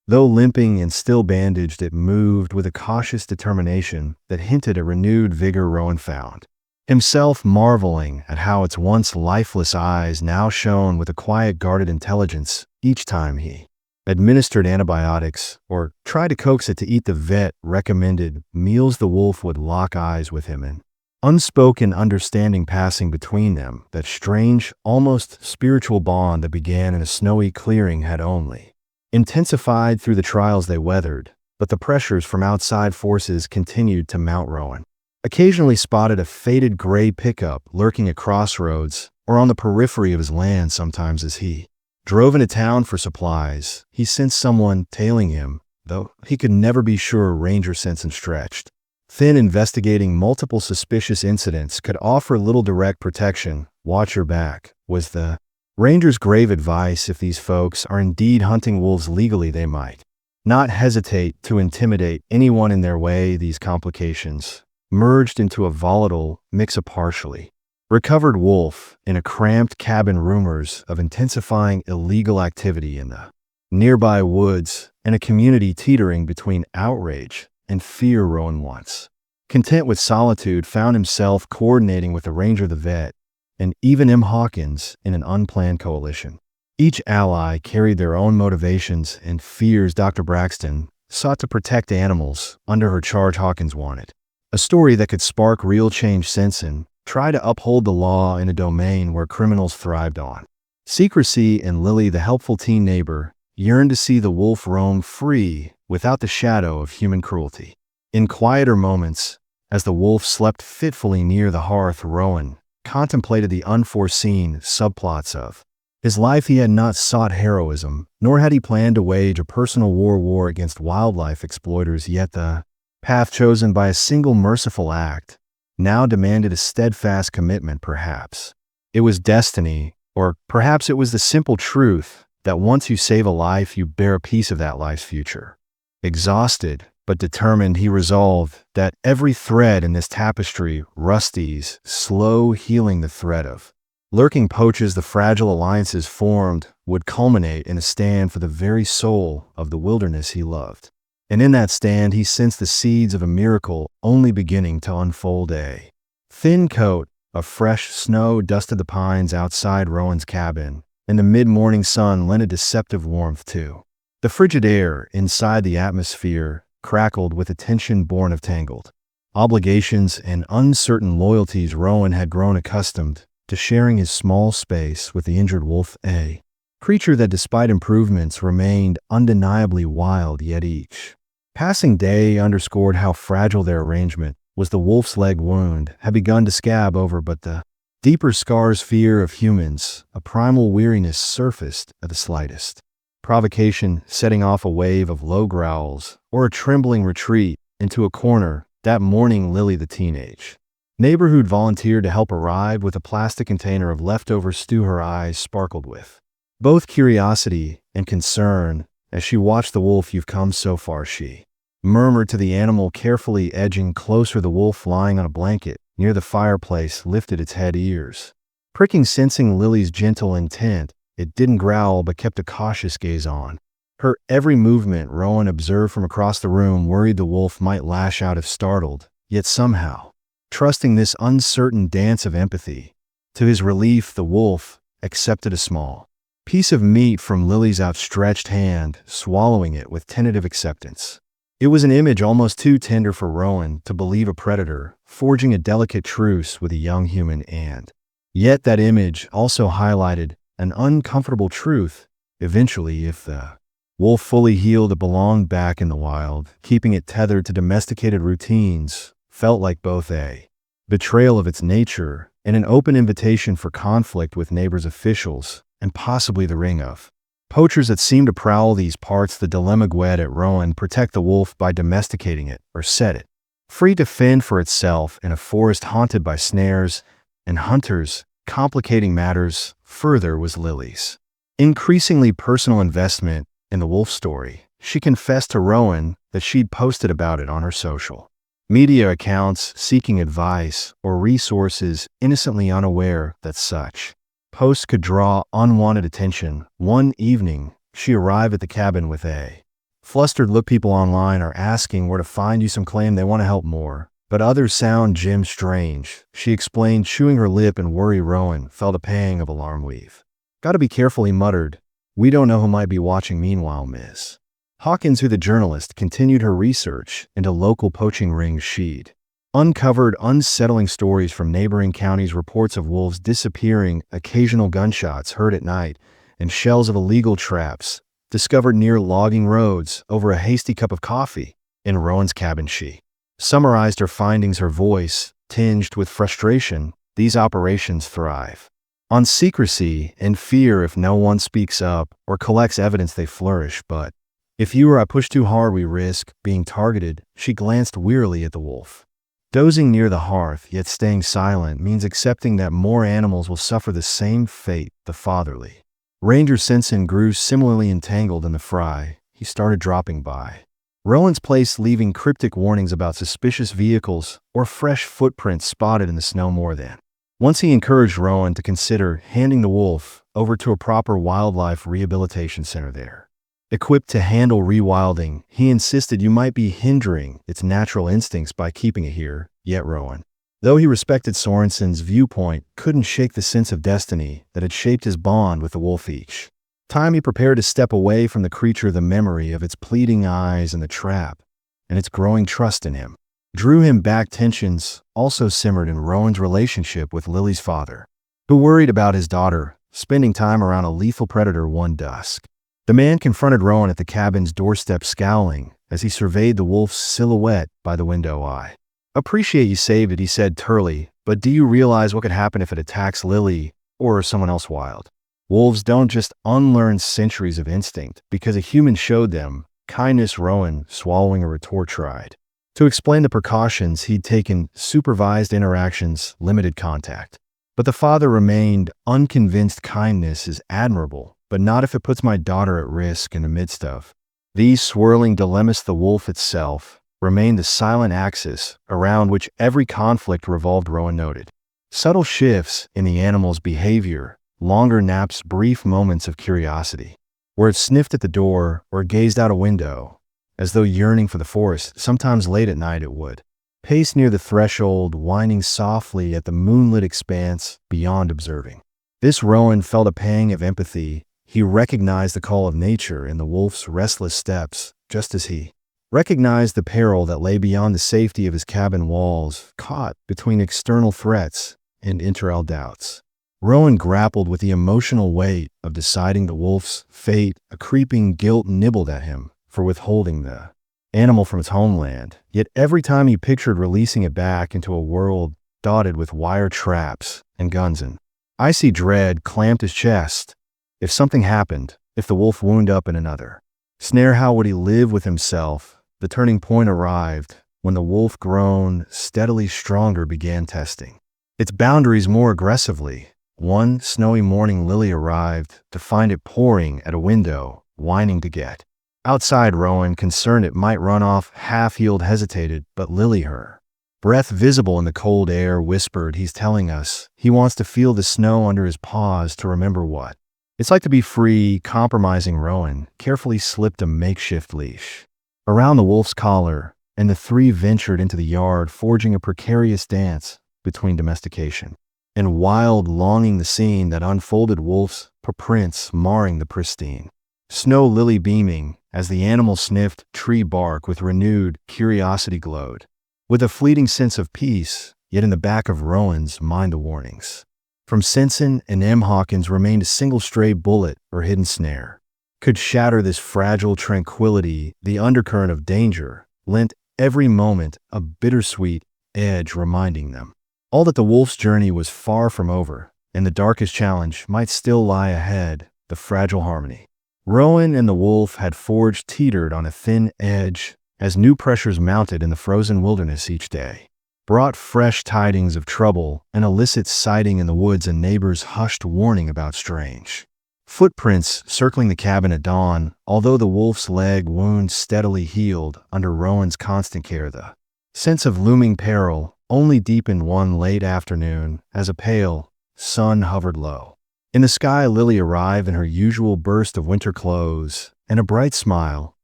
Though limping and still bandaged, it moved with a cautious determination that hinted at renewed vigor. Rowan found himself marveling at how its once lifeless eyes now shone with a quiet, guarded intelligence. Each time he administered antibiotics or tried to coax it to eat the vet-recommended meals, the wolf would lock eyes with him, an unspoken understanding passing between them. That strange, almost spiritual bond that began in a snowy clearing had only intensified through the trials they weathered, but the pressures from outside forces continued to mount. Rowan occasionally spotted a faded gray pickup lurking at crossroads or on the periphery of his land. Sometimes, as he drove into town for supplies, he sensed someone tailing him, though he could never be sure. Ranger Simpson stretched thin, investigating multiple suspicious incidents could offer little direct protection. Watch your back was the Ranger's grave advice: if these folks are indeed hunting wolves legally, they might not hesitate to intimidate anyone in their way. These complications merged into a volatile mix of partially recovered wolf in a cramped cabin, rumors of intensifying illegal activity in the nearby woods, and a community teetering between outrage and fear. Rowan, once content with solitude, found himself coordinating with the ranger, the vet, and even M. Hawkins in an unplanned coalition. Each ally carried their own motivations and fears. Dr. Braxton sought to protect animals under her charge. Hawkins wanted a story that could spark real change. Sensen tried to uphold the law in a domain where criminals thrived on secrecy, and Lily, the helpful teen neighbor, yearned to see the wolf roam free without the shadow of human cruelty. In quieter moments, as the wolf slept fitfully near the hearth, Rowan contemplated the unforeseen subplots of his life. He had not sought heroism, nor had he planned to wage a personal war against wildlife exploiters, yet the path chosen by a single merciful act now demanded a steadfast commitment. Perhaps it was destiny, or perhaps it was the simple truth that once you save a life, you bear a piece of that life's future. Exhausted but determined, he resolved that every thread in this tapestry, Rusty's slow healing, the thread of lurking poaches, the fragile alliances formed, would culminate in a stand for the very soul of the wilderness he loved. And in that stand, he sensed the seeds of a miracle only beginning to unfold. A thin coat of fresh snow dusted the pines outside Rowan's cabin, and the mid-morning sun lent a deceptive warmth to the frigid air. Inside, the atmosphere crackled with a tension born of tangled obligations and uncertain loyalties. Rowan had grown accustomed to sharing his small space with the injured wolf, a creature that, despite improvements, remained undeniably wild. Yet each passing day underscored how fragile their arrangement was. The wolf's leg wound had begun to scab over, but the deeper scars, fear of humans, a primal weariness, surfaced at the slightest provocation, setting off a wave of low growls or a trembling retreat into a corner. That morning, Lily, the teenage neighbor who'd volunteered to help, arrived with a plastic container of leftover stew. Her eyes sparkled with both curiosity and concern as she watched the wolf. "You've come so far," she murmured to the animal, carefully edging closer. The wolf, lying on a blanket near the fireplace, lifted its head, ears pricking. Sensing Lily's gentle intent, it didn't growl but kept a cautious gaze on her every movement. Rowan observed from across the room, worried the wolf might lash out if startled, yet somehow trusting this uncertain dance of empathy. To his relief, the wolf accepted a small piece of meat from Lily's outstretched hand, swallowing it with tentative acceptance. It was an image almost too tender for Rowan to believe a predator forging a delicate truce with a young human, and yet that image also highlighted an uncomfortable truth. Eventually, if the wolf fully healed, it belonged back in the wild. Keeping it tethered to domesticated routines felt like both a betrayal of its nature and an open invitation for conflict with neighbors, officials, and possibly the ring of poachers that seemed to prowl these parts. The dilemma gwed at Rowan: protect the wolf by domesticating it, or set it free to fend for itself in a forest haunted by snares and hunters. Complicating matters further was Lily's increasingly personal investment in the wolf story. She confessed to Rowan that she'd posted about it on her social media accounts, seeking advice or resources, innocently unaware that such posts could draw unwanted attention. One evening, she arrived at the cabin with a flustered look. "People online are asking where to find you. Some claim they want to help more, but others sound Jim strange," she explained, chewing her lip in worry. Rowan felt a pang of alarm. "We've got to be careful," he muttered. "We don't know who might be watching." Meanwhile, Miss Hawkins, who the journalist, continued her research into local poaching rings. She'd uncovered unsettling stories from neighboring counties, reports of wolves disappearing, occasional gunshots heard at night, and shells of illegal traps discovered near logging roads. Over a hasty cup of coffee in Rowan's cabin, she summarized her findings, her voice tinged with frustration. "These operations thrive on secrecy and fear. If no one speaks up or collects evidence, they flourish. But if you or I push too hard, we risk being targeted." She glanced wearily at the wolf, Dozing near the hearth, yet staying silent, means accepting that more animals will suffer the same fate, the fatherly. Ranger Simpson grew similarly entangled in the fray. He started dropping by Rowan's place, leaving cryptic warnings about suspicious vehicles or fresh footprints spotted in the snow more than. Once he encouraged Rowan to consider handing the wolf over to a proper wildlife rehabilitation center there. Equipped to handle rewilding, he insisted you might be hindering its natural instincts by keeping it here, yet Rowan, though he respected Sorensen's viewpoint, couldn't shake the sense of destiny that had shaped his bond with the wolf each time he prepared to step away from the creature. The memory of its pleading eyes in the trap and its growing trust in him drew him back. Tensions also simmered in Rowan's relationship with Lily's father, who worried about his daughter spending time around a lethal predator one dusk. The man confronted Rowan at the cabin's doorstep, scowling as he surveyed the wolf's silhouette by the window. "I appreciate you saved it," he said tersely, "but do you realize what could happen if it attacks Lily or someone else wild? Wolves don't just unlearn centuries of instinct because a human showed them kindness." Rowan, swallowing a retort, tried to explain the precautions he'd taken: supervised interactions, limited contact. But the father remained unconvinced. "Kindness is admirable, but not if it puts my daughter at risk." In the midst of these swirling dilemmas, the wolf itself remained the silent axis around which every conflict revolved. Rowan noted subtle shifts in the animal's behavior, longer naps, brief moments of curiosity, where it sniffed at the door or gazed out a window, as though yearning for the forest. Sometimes late at night it would pace near the threshold, whining softly at the moonlit expanse beyond, observing. This Rowan felt a pang of empathy. He recognized the call of nature in the wolf's restless steps, just as he recognized the peril that lay beyond the safety of his cabin walls, caught between external threats and internal doubts. Rowan grappled with the emotional weight of deciding the wolf's fate. A creeping guilt nibbled at him for withholding the animal from its homeland, yet every time he pictured releasing it back into a world dotted with wire traps and guns, an icy dread clamped his chest. If something happened, if the wolf wound up in another snare, how would he live with himself? The turning point arrived when the wolf, grown steadily stronger, began testing its boundaries more aggressively. One snowy morning, Lily arrived to find it pouring at a window, whining to get outside. Rowan, concerned it might run off, half-healed, hesitated, but Lily, her breath visible in the cold air, whispered, "He's telling us he wants to feel the snow under his paws, to remember what it's like to be free." Compromising, Rowan carefully slipped a makeshift leash around the wolf's collar, and the three ventured into the yard, forging a precarious dance between domestication and wild longing. The scene that unfolded, wolf's prints marring the pristine snow, Lily beaming as the animal sniffed tree bark with renewed curiosity, glowed with a fleeting sense of peace. Yet in the back of Rowan's mind, the warnings from Simpson and M. Hawkins remained. A single stray bullet or hidden snare could shatter this fragile tranquility. The undercurrent of danger lent every moment a bittersweet edge, reminding them all that the wolf's journey was far from over, and the darkest challenge might still lie ahead. The fragile harmony Rowan and the wolf had forged teetered on a thin edge as new pressures mounted in the frozen wilderness. Each day brought fresh tidings of trouble, an illicit sighting in the woods, a neighbor's hushed warning about strange footprints circling the cabin at dawn. Although the wolf's leg wound steadily healed under Rowan's constant care, the sense of looming peril only deepened one late afternoon as a pale sun hovered low in the sky. Lily arrived in her usual burst of winter clothes and a bright smile,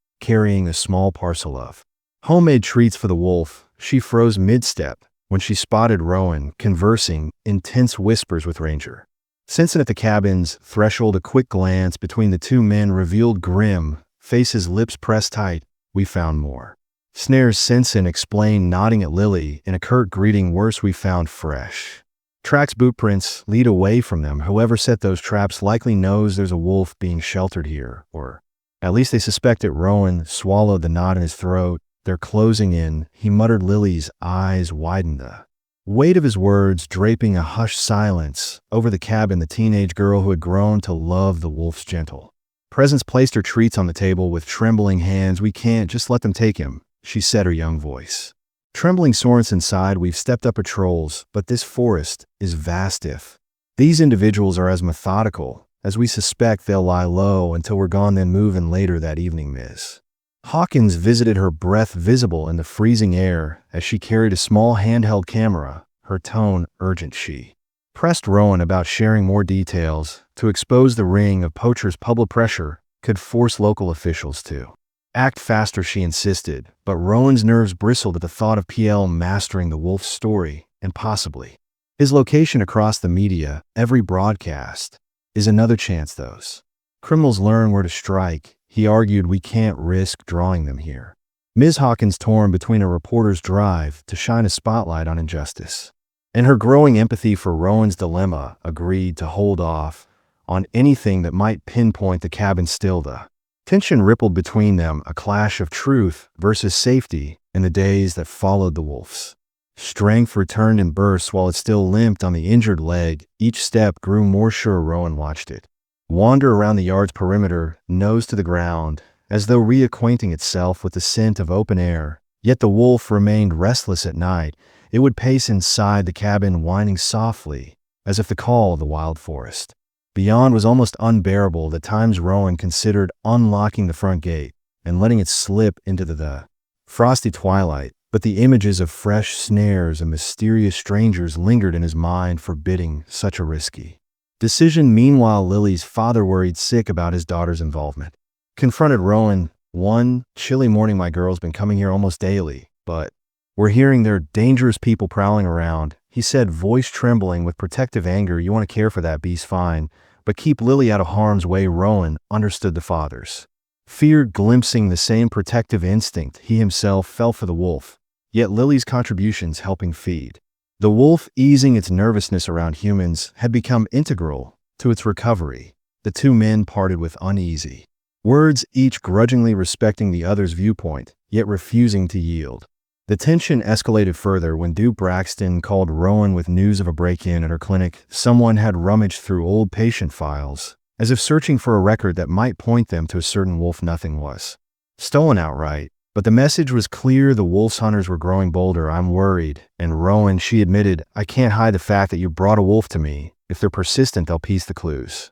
carrying a small parcel of homemade treats for the wolf. She froze mid-step when she spotted Rowan conversing in tense whispers with Ranger Simpson at the cabin's threshold. A quick glance between the two men revealed grim faces, lips pressed tight. "We found more snares," Simpson explained, nodding at Lily in a curt greeting. "Worse, we found fresh tracks, boot prints lead away from them. Whoever set those traps likely knows there's a wolf being sheltered here, or at least they suspect it." Rowan swallowed the knot in his throat. "They're closing in," he muttered. Lily's eyes widened, the weight of his words draping a hushed silence over the cabin. The teenage girl who had grown to love the wolf's gentle presence placed her treats on the table with trembling hands. "We can't just let them take him," she said, her young voice Trembling Sorensen sighed, "We've stepped up patrols, but this forest is vast. If these individuals are as methodical as we suspect, they'll lie low until we're gone, then move in later that evening." Miss Hawkins visited, her breath visible in the freezing air as she carried a small handheld camera, her tone urgent. She pressed Rowan about sharing more details. To expose the ring of poachers, public pressure could force local officials to act faster, she insisted, but Rowan's nerves bristled at the thought of PL mastering the wolf's story, and possibly his location across the media. Every broadcast is another chance those criminals learn where to strike, he argued. "We can't risk drawing them here." Ms. Hawkins, torn between a reporter's drive to shine a spotlight on injustice and her growing empathy for Rowan's dilemma, agreed to hold off on anything that might pinpoint the cabin. Still, the tension rippled between them, a clash of truth versus safety. In the days that followed, the wolf's strength returned in bursts while it still limped on the injured leg. Each step grew more sure. Rowan watched it wander around the yard's perimeter, nose to the ground, as though reacquainting itself with the scent of open air. Yet the wolf remained restless at night. It would pace inside the cabin, whining softly, as if the call of the wild forest beyond was almost unbearable. At times Rowan considered unlocking the front gate and letting it slip into the frosty twilight, but the images of fresh snares and mysterious strangers lingered in his mind, forbidding such a risky decision. Meanwhile, Lily's father, worried sick about his daughter's involvement, confronted Rowan one chilly morning. "My girl's been coming here almost daily, but we're hearing there are dangerous people prowling around," he said, voice trembling with protective anger. "You want to care for that beast, fine, but keep Lily out of harm's way." Rowan understood the father's fear, glimpsing the same protective instinct he himself felt for the wolf, yet Lily's contributions helping feed the wolf, easing its nervousness around humans, had become integral to its recovery. The two men parted with uneasy words, each grudgingly respecting the other's viewpoint, yet refusing to yield. The tension escalated further when Duke Braxton called Rowan with news of a break-in at her clinic. Someone had rummaged through old patient files, as if searching for a record that might point them to a certain wolf. Nothing was stolen outright, but the message was clear: the wolf's hunters were growing bolder. "I'm worried." And Rowan, she admitted, "I can't hide the fact that you brought a wolf to me. If they're persistent, they'll piece the clues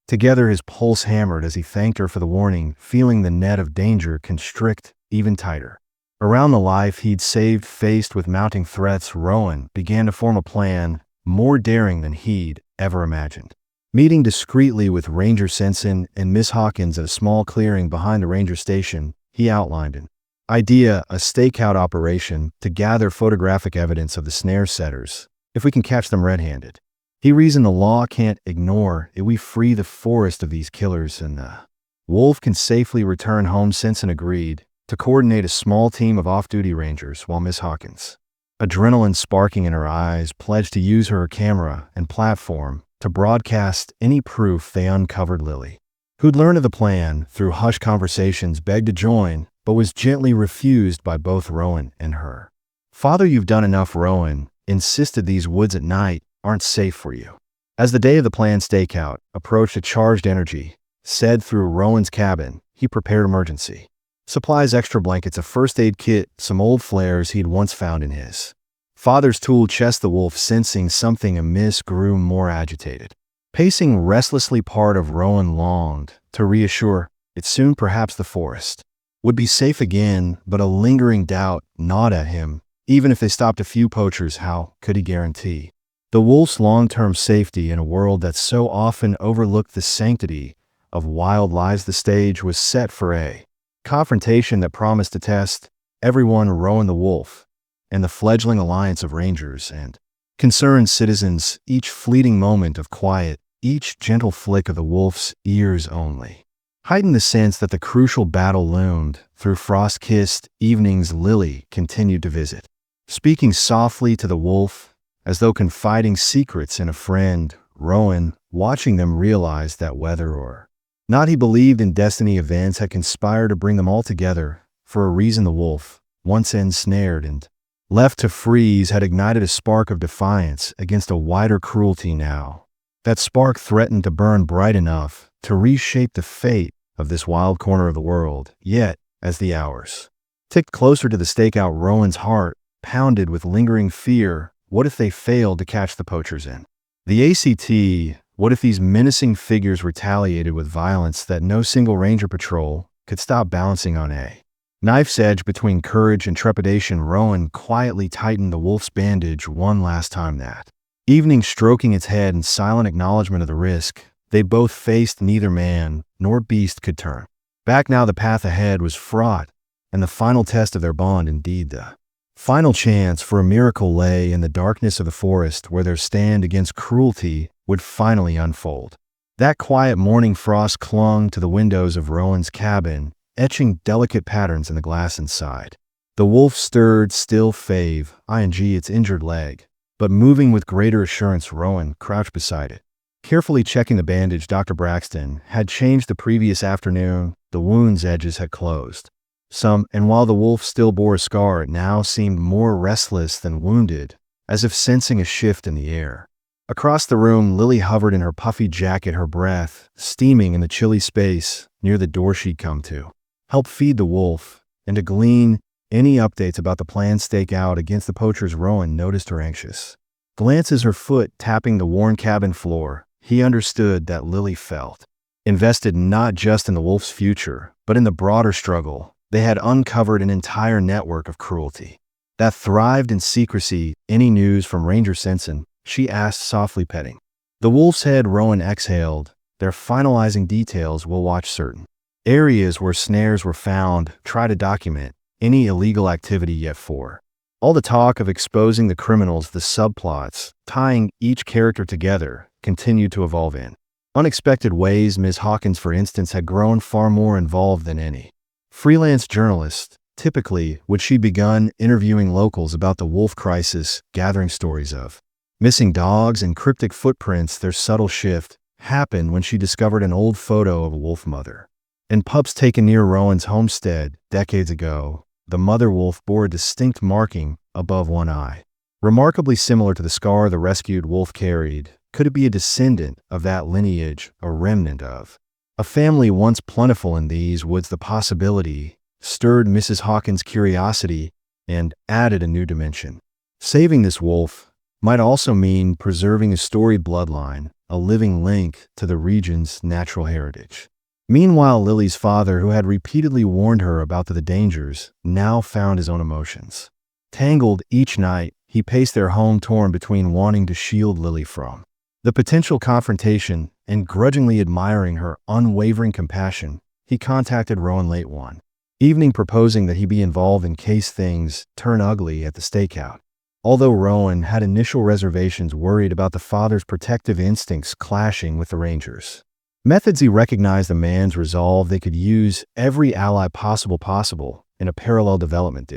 together." His pulse hammered as he thanked her for the warning, feeling the net of danger constrict even tighter around the life he'd saved. Faced with mounting threats, Rowan began to form a plan more daring than he'd ever imagined. Meeting discreetly with Ranger Sensen and Miss Hawkins at a small clearing behind the ranger station, he outlined an idea: a stakeout operation to gather photographic evidence of the snare setters. "If we can catch them red-handed," he reasoned, "the law can't ignore it. We free the forest of these killers and the wolf can safely return home." Sensen agreed to coordinate a small team of off-duty rangers, while Miss Hawkins, adrenaline sparking in her eyes, pledged to use her camera and platform to broadcast any proof they uncovered. Lily, who'd learned of the plan through hushed conversations, begged to join, but was gently refused by both Rowan and her father. "You've done enough," Rowan insisted. "These woods at night aren't safe for you." As the day of the planned stakeout approached, a charged energy said through Rowan's cabin. He prepared emergency supplies: extra blankets, a first aid kit, some old flares he'd once found in his father's tool chest. The wolf, sensing something amiss, grew more agitated, pacing restlessly. Part of Rowan longed to reassure it soon perhaps the forest would be safe again, but a lingering doubt gnawed at him. Even if they stopped a few poachers, how could he guarantee the wolf's long-term safety in a world that so often overlooked the sanctity of wild lives? The stage was set for a confrontation that promised to test everyone: Rowan the wolf and the fledgling alliance of rangers and concerned citizens. Each fleeting moment of quiet, each gentle flick of the wolf's ears only heightened the sense that the crucial battle loomed. Through frost-kissed evenings, Lily continued to visit, speaking softly to the wolf as though confiding secrets in a friend. Rowan, watching them, realized that whether or not he believed in destiny, events had conspired to bring them all together for a reason. The wolf, once ensnared and left to freeze, had ignited a spark of defiance against a wider cruelty. Now that spark threatened to burn bright enough to reshape the fate of this wild corner of the world. Yet, as the hours ticked closer to the stakeout, Rowan's heart pounded with lingering fear. What if they failed to catch the poachers in the ACT? What if these menacing figures retaliated with violence that no single ranger patrol could stop balancing on a knife's edge between courage and trepidation? Rowan quietly tightened the wolf's bandage one last time that evening, stroking its head in silent acknowledgement of the risk they both faced. Neither man nor beast could turn back now. The path ahead was fraught, and the final test of their bond, indeed the final chance for a miracle, lay in the darkness of the forest where their stand against cruelty would finally unfold. That quiet morning, frost clung to the windows of Rowan's cabin, etching delicate patterns in the glass inside. The wolf stirred, still fave, its injured leg, but moving with greater assurance. Rowan crouched beside it, carefully checking the bandage Dr. Braxton had changed the previous afternoon. The wound's edges had closed some, and while the wolf still bore a scar, it now seemed more restless than wounded, as if sensing a shift in the air. Across the room, Lily hovered in her puffy jacket, her breath steaming in the chilly space near the door she'd come to help feed the wolf and to glean any updates about the planned stakeout against the poachers. Rowan noticed her anxious glances, her foot tapping the worn cabin floor. He understood that Lily felt invested not just in the wolf's future, but in the broader struggle. They had uncovered an entire network of cruelty that thrived in secrecy. Any news from Ranger Sensen? She asked, softly petting the wolf's head. Rowan exhaled. They're finalizing details. We'll watch certain areas where snares were found, try to document any illegal activity. Yet for all the talk of exposing the criminals, the subplots tying each character together continued to evolve in unexpected ways. Ms. Hawkins, for instance, had grown far more involved than any freelance journalist typically would. She'd begun interviewing locals about the wolf crisis, gathering stories of missing dogs and cryptic footprints. Their subtle shift happened when she discovered an old photo of a wolf mother and pups taken near Rowan's homestead decades ago. The mother wolf bore a distinct marking above one eye, remarkably similar to the scar the rescued wolf carried. Could it be a descendant of that lineage, a remnant of a family once plentiful in these woods? The possibility stirred Mrs. Hawkins' curiosity and added a new dimension. Saving this wolf might also mean preserving a storied bloodline, a living link to the region's natural heritage. Meanwhile, Lily's father, who had repeatedly warned her about the dangers, now found his own emotions tangled. Each night, he paced their home, torn between wanting to shield Lily from the potential confrontation and grudgingly admiring her unwavering compassion. He contacted Rowan late one evening, proposing that he be involved in case things turn ugly at the stakeout. Although Rowan had initial reservations, worried about the father's protective instincts clashing with the Rangers' methods, he recognized the man's resolve. They could use every ally possible in a parallel development.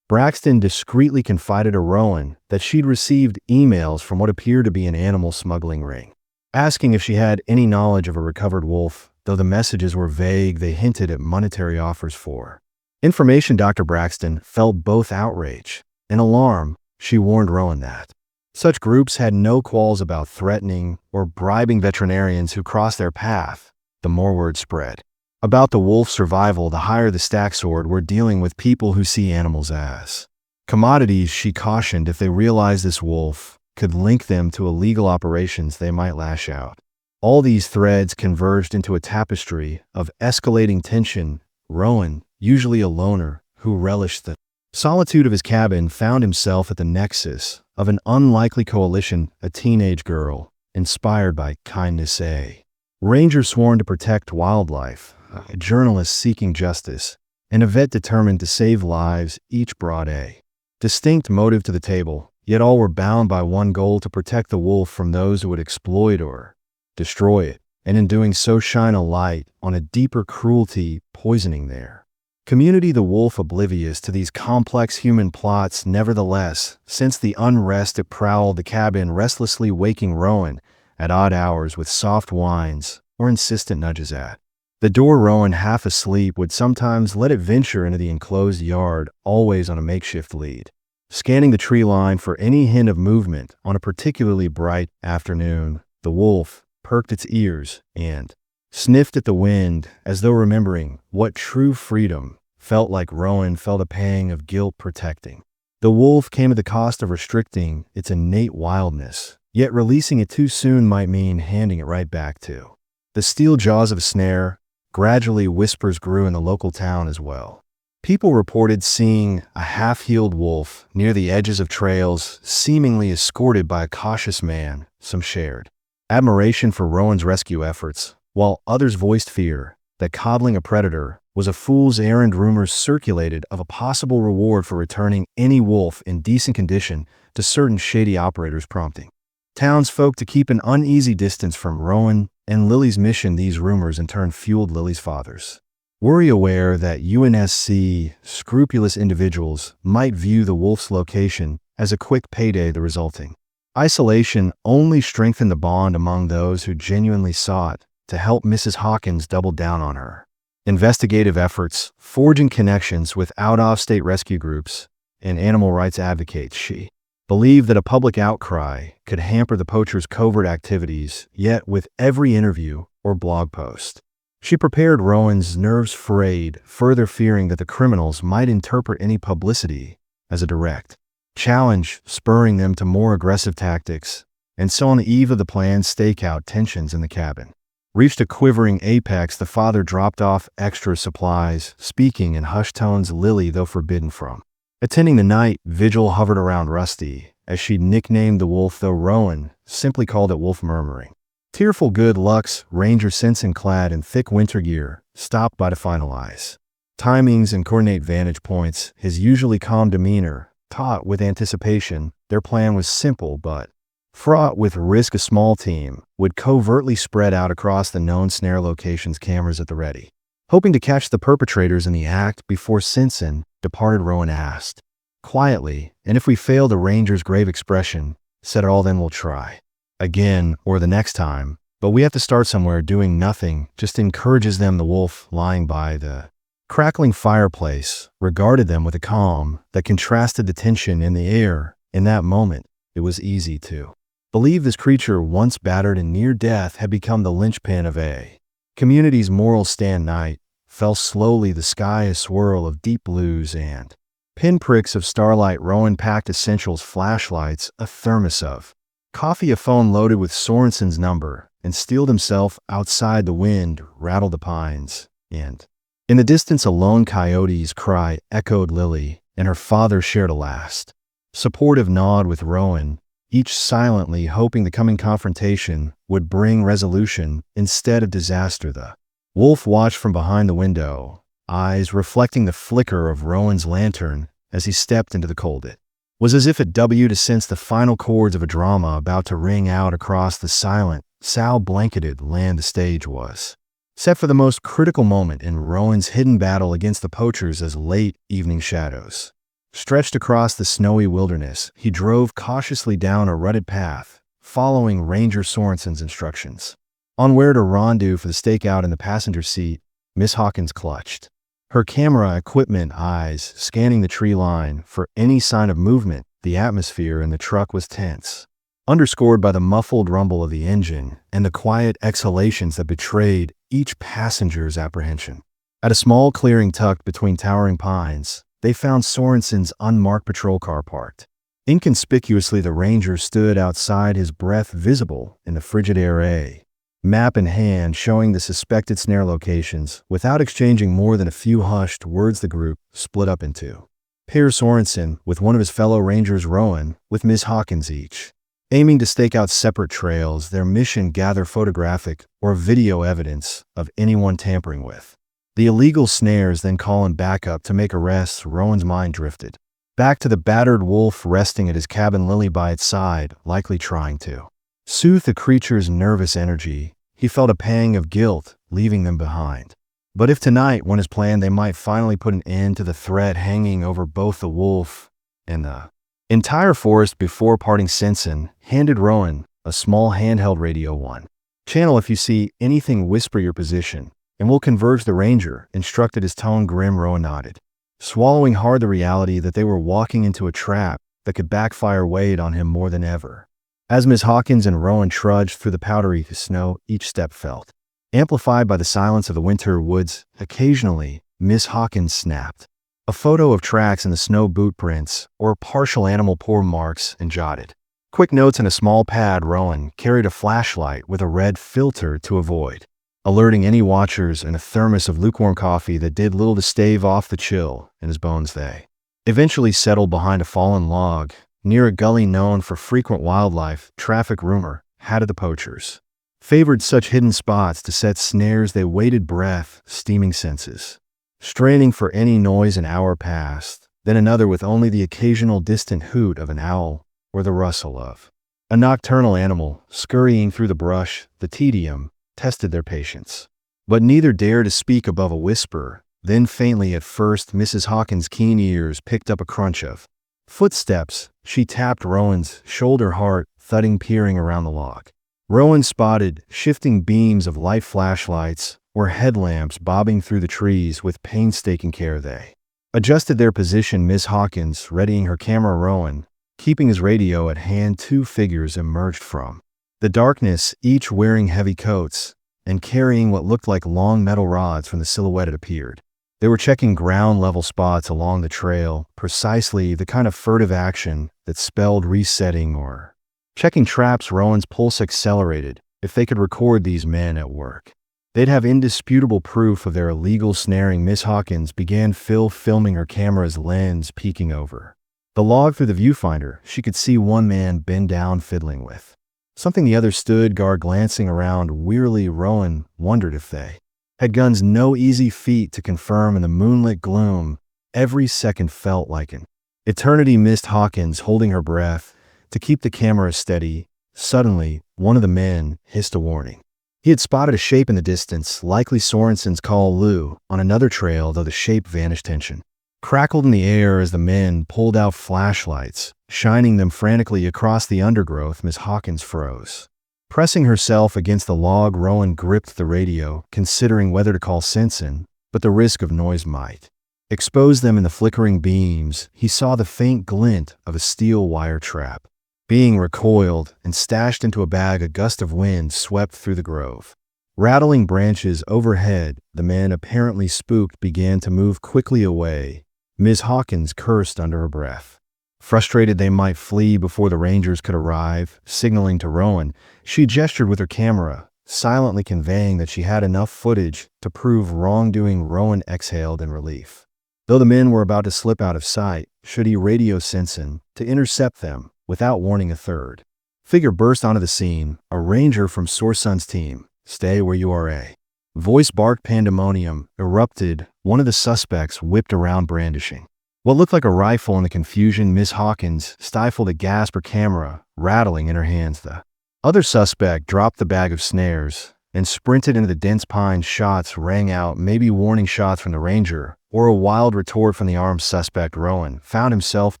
Braxton discreetly confided to Rowan that she'd received emails from what appeared to be an animal smuggling ring, asking if she had any knowledge of a recovered wolf. Though the messages were vague, they hinted at monetary offers for information. Dr. Braxton felt both outrage and alarm. She warned Rowan that such groups had no qualms about threatening or bribing veterinarians who crossed their path. The more word spread about the wolf's survival, the higher the stack soared. We're dealing with people who see animals as commodities, she cautioned. If they realized this wolf could link them to illegal operations, they might lash out. All these threads converged into a tapestry of escalating tension. Rowan, usually a loner who relished the solitude of his cabin, found himself at the nexus of an unlikely coalition: a teenage girl inspired by kindness, a ranger sworn to protect wildlife, a journalist seeking justice, and a vet determined to save lives. Each brought a distinct motive to the table, yet all were bound by one goal: to protect the wolf from those who would exploit or destroy it, and in doing so shine a light on a deeper cruelty poisoning their community. The wolf, oblivious to these complex human plots, nevertheless sensed the unrest. It prowled the cabin, restlessly waking Rowan at odd hours with soft whines or insistent nudges at the door. Rowan, half asleep, would sometimes let it venture into the enclosed yard, always on a makeshift lead, scanning the tree line for any hint of movement. On a particularly bright afternoon, the wolf perked its ears and sniffed at the wind, as though remembering what true freedom felt like. Rowan felt a pang of guilt protecting The wolf came at the cost of restricting its innate wildness, yet releasing it too soon might mean handing it right back to the steel jaws of a snare. Gradually, whispers grew in the local town as well. People reported seeing a half-healed wolf near the edges of trails, seemingly escorted by a cautious man. Some shared admiration for Rowan's rescue efforts, while others voiced fear that coddling a predator was a fool's errand. Rumors circulated of a possible reward for returning any wolf in decent condition to certain shady operators, prompting townsfolk to keep an uneasy distance from Rowan and Lily's mission. These rumors in turn fueled Lily's father's worry, aware that UNSC scrupulous individuals might view the wolf's location as a quick payday. The resulting isolation only strengthened the bond among those who genuinely sought to help. Mrs. Hawkins doubled down on her investigative efforts, forging connections with out-of-state rescue groups and animal rights advocates. She believed that a public outcry could hamper the poacher's covert activities, yet with every interview or blog post, she prepared Rowan's nerves frayed, further fearing that the criminals might interpret any publicity as a direct challenge, spurring them to more aggressive tactics. And so on the eve of the planned stakeout, tensions in the cabin reached a quivering apex. The father dropped off extra supplies, speaking in hushed tones. Lily, though forbidden from attending the night vigil, hovered around Rusty, as she nicknamed the wolf, though Rowan simply called it Wolf, murmuring tearful good lucks. Ranger Simpson, clad in thick winter gear, stopped by to finalize timings and coordinate vantage points. His usually calm demeanor taut with anticipation. Their plan was simple but fraught with risk. A small team would covertly spread out across the known snare locations, cameras at the ready, hoping to catch the perpetrators in the act before Simpson departed. Rowan asked quietly, and if we fail? The ranger's grave expression said it all. Then we'll try again, or the next time, but we have to start somewhere. Doing nothing just encourages them. The wolf, lying by the crackling fireplace, regarded them with a calm that contrasted the tension in the air. In that moment, it was easy to believe this creature, once battered and near death, had become the linchpin of a community's moral stand. Night fell slowly, the sky a swirl of deep blues and pinpricks of starlight. Rowan packed essentials: flashlights, a thermos of coffee, a phone loaded with Sorensen's number, and steeled himself outside. The wind rattled the pines, and in the distance a lone coyote's cry echoed. Lily and her father shared a last supportive nod with Rowan, each silently hoping the coming confrontation would bring resolution instead of disaster. The wolf watched from behind the window, eyes reflecting the flicker of Rowan's lantern as he stepped into the cold. It was as if it to sense the final chords of a drama about to ring out across the silent, sow-blanketed land. The stage was set for the most critical moment in Rowan's hidden battle against the poachers. As late evening shadows stretched across the snowy wilderness, he drove cautiously down a rutted path, following Ranger Sorensen's instructions on where to rendezvous for the stakeout. In the passenger seat, Miss Hawkins clutched her camera equipment, eyes scanning the tree line for any sign of movement. The atmosphere in the truck was tense, underscored by the muffled rumble of the engine and the quiet exhalations that betrayed each passenger's apprehension. At a small clearing tucked between towering pines, they found Sorensen's unmarked patrol car parked. Inconspicuously, the ranger stood outside, his breath visible in the frigid air, a map in hand showing the suspected snare locations. Without exchanging more than a few hushed words, the group split up into pairs. Sorensen with one of his fellow rangers, Rowan with Miss Hawkins, each aiming to stake out separate trails. Their mission: gather photographic or video evidence of anyone tampering with the illegal snares, then call in backup to make arrests. Rowan's mind drifted back to the battered wolf resting at his cabin, Lily by its side, likely trying to soothe the creature's nervous energy. He felt a pang of guilt leaving them behind. But if tonight went as planned, they might finally put an end to the threat hanging over both the wolf and the entire forest. Before parting, Simpson handed Rowan a small handheld radio. One channel if you see anything, whisper your position, and we'll converge. The ranger instructed, his tone grim. Rowan nodded, swallowing hard. The reality that they were walking into a trap that could backfire weighed on him more than ever. As Miss Hawkins and Rowan trudged through the powdery snow, each step felt amplified by the silence of the winter woods. Occasionally, Miss Hawkins snapped A photo of tracks in the snow boot prints, or partial animal paw marks, and jotted. Quick notes in a small pad. Rowan carried a flashlight with a red filter to avoid, alerting any watchers, and a thermos of lukewarm coffee that did little to stave off the chill in his bones. They eventually settled behind a fallen log, near a gully known for frequent wildlife traffic. Rumor had it the poachers favored such hidden spots to set snares. They waited, breath, steaming senses, straining for any noise. An hour passed, then another, with only the occasional distant hoot of an owl or the rustle of a nocturnal animal scurrying through the brush. The tedium tested their patience, but neither dared to speak above a whisper. Then faintly at first, Mrs. Hawkins' keen ears picked up a crunch of footsteps. She tapped Rowan's shoulder, heart thudding, peering around the log. Rowan spotted shifting beams of light, flashlights or headlamps bobbing through the trees. With painstaking care they adjusted their position, Miss Hawkins readying her camera, Rowan keeping his radio at hand. Two figures emerged from the darkness, each wearing heavy coats and carrying what looked like long metal rods. From the silhouette it appeared they were checking ground-level spots along the trail, precisely the kind of furtive action that spelled resetting or checking traps. Rowan's pulse accelerated. If they could record these men at work, they'd have indisputable proof of their illegal snaring. Miss Hawkins began filming, her camera's lens peeking over the log through the viewfinder. She could see one man bend down, fiddling with something. The other stood guard, glancing around wearily. Rowan wondered if they had guns. No easy feat to confirm in the moonlit gloom. Every second felt like an eternity. Miss Hawkins holding her breath to keep the camera steady. Suddenly, one of the men hissed a warning. He had spotted a shape in the distance, likely Sorensen's call Lou, on another trail, though the shape vanished. Tension crackled in the air as the men pulled out flashlights, shining them frantically across the undergrowth. Miss Hawkins froze, pressing herself against the log. Rowan gripped the radio, considering whether to call Sensen, but the risk of noise might expose them. In the flickering beams, he saw the faint glint of a steel wire trap being recoiled and stashed into a bag. A gust of wind swept through the grove, rattling branches overhead. The men, apparently spooked, began to move quickly away. Miss Hawkins cursed under her breath. Frustrated they might flee before the rangers could arrive, signaling to Rowan, she gestured with her camera, silently conveying that she had enough footage to prove wrongdoing. Rowan exhaled in relief. Though the men were about to slip out of sight, should he radio Sensen to intercept them without warning. A third figure burst onto the scene, a ranger from Sorensen's team. "Stay where you are." A voice barked. Pandemonium erupted. One of the suspects whipped around, brandishing what looked like a rifle. In the confusion, Miss Hawkins stifled a gasp, her camera rattling in her hands. The other suspect dropped the bag of snares and sprinted into the dense pines. Shots rang out, maybe warning shots from the ranger, or a wild retort from the armed suspect. Rowan found himself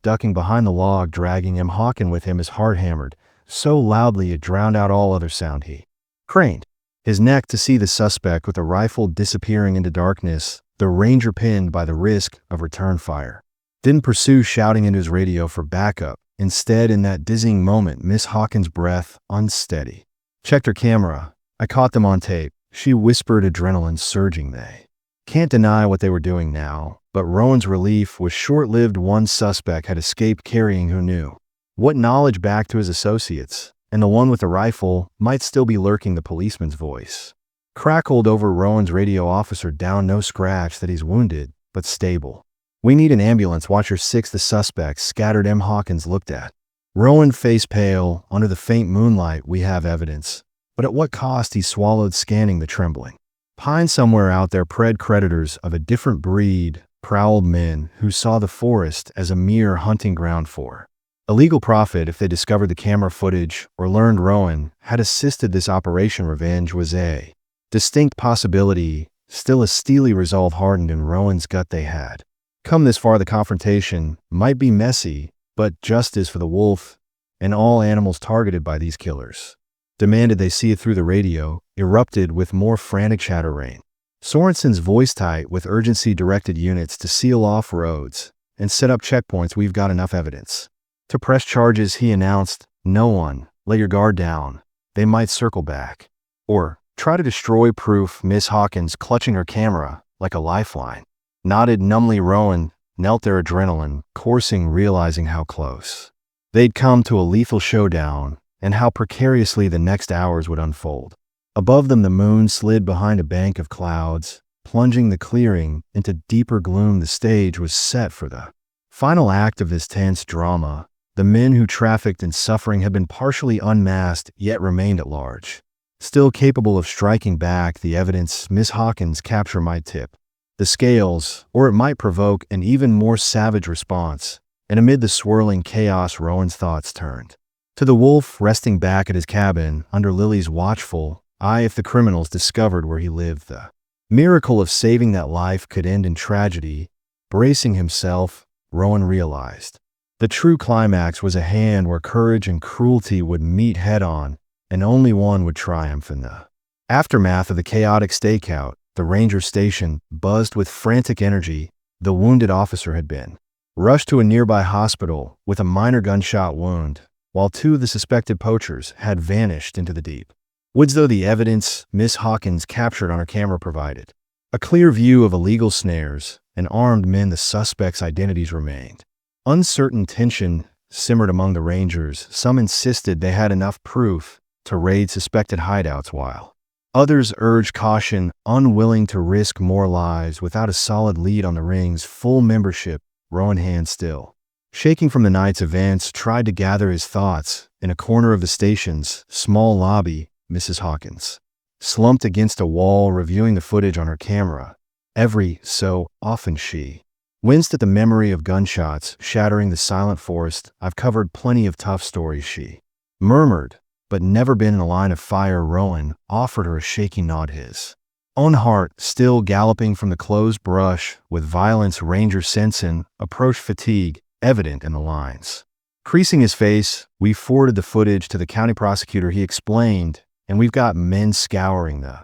ducking behind the log, dragging M. Hawkins with him. His heart hammered so loudly it drowned out all other sound. He craned his neck to see the suspect with a rifle disappearing into darkness. The ranger, pinned by the risk of return fire, didn't pursue, shouting into his radio for backup. Instead, in that dizzying moment, Miss Hawkins' breath unsteady, checked her camera. "I caught them on tape," she whispered, adrenaline surging. They can't deny what they were doing now, but Rowan's relief was short-lived. One suspect had escaped carrying who knew what knowledge back to his associates, and the one with the rifle might still be lurking. The policeman's voice crackled over Rowan's radio. "Officer down, no scratch, that he's wounded, but stable. We need an ambulance. Watcher 6. The suspects scattered." M. Hawkins looked at Rowan, face pale. "Under the faint moonlight, we have evidence. But at what cost?" He swallowed, scanning the trembling pine. "Somewhere out there, predators of a different breed prowled, men who saw the forest as a mere hunting ground for illegal profit. If they discovered the camera footage or learned Rowan had assisted this operation, revenge was a distinct possibility." Still, a steely resolve hardened in Rowan's gut. They had come this far. The confrontation might be messy, but justice for the wolf and all animals targeted by these killers demanded they see it through. The radio erupted with more frantic chatter. Rain Sorensen's voice, tight with urgency, directed units to seal off roads and set up checkpoints. "We've got enough evidence to press charges," he announced. "No one, let your guard down. They might circle back or try to destroy proof." Miss Hawkins, clutching her camera like a lifeline, nodded numbly. Rowan knelt, their adrenaline coursing, realizing how close they'd come to a lethal showdown and how precariously the next hours would unfold. Above them, the moon slid behind a bank of clouds, plunging the clearing into deeper gloom. The stage was set for the final act of this tense drama. The men who trafficked in suffering had been partially unmasked, yet remained at large, still capable of striking back. The evidence Miss Hawkins' capture might tip the scales, or it might provoke an even more savage response. And amid the swirling chaos, Rowan's thoughts turned to the wolf resting back at his cabin under Lily's watchful eye. If the criminals discovered where he lived, the miracle of saving that life could end in tragedy. Bracing himself, Rowan realized the true climax was at hand, where courage and cruelty would meet head-on, and only one would triumph. In the aftermath of the chaotic stakeout, the ranger station buzzed with frantic energy. The wounded officer had been rushed to a nearby hospital with a minor gunshot wound, while two of the suspected poachers had vanished into the deep woods. Though the evidence Miss Hawkins captured on her camera provided a clear view of illegal snares and armed men, the suspects' identities remained uncertain. Tension simmered among the rangers. Some insisted they had enough proof to raid suspected hideouts, while others urged caution, unwilling to risk more lives without a solid lead on the ring's full membership. Rowan, hand still shaking from the night's events, tried to gather his thoughts. In a corner of the station's small lobby, Mrs. Hawkins slumped against a wall, reviewing the footage on her camera. Every so often she winced at the memory of gunshots shattering the silent forest. "I've covered plenty of tough stories," she murmured, "but never been in a line of fire." Rowan offered her a shaky nod, his own heart still galloping from the closed brush with violence. Ranger Sensen approached, fatigue evident in the lines creasing his face. "We forwarded the footage to the county prosecutor," he explained, "and we've got men scouring the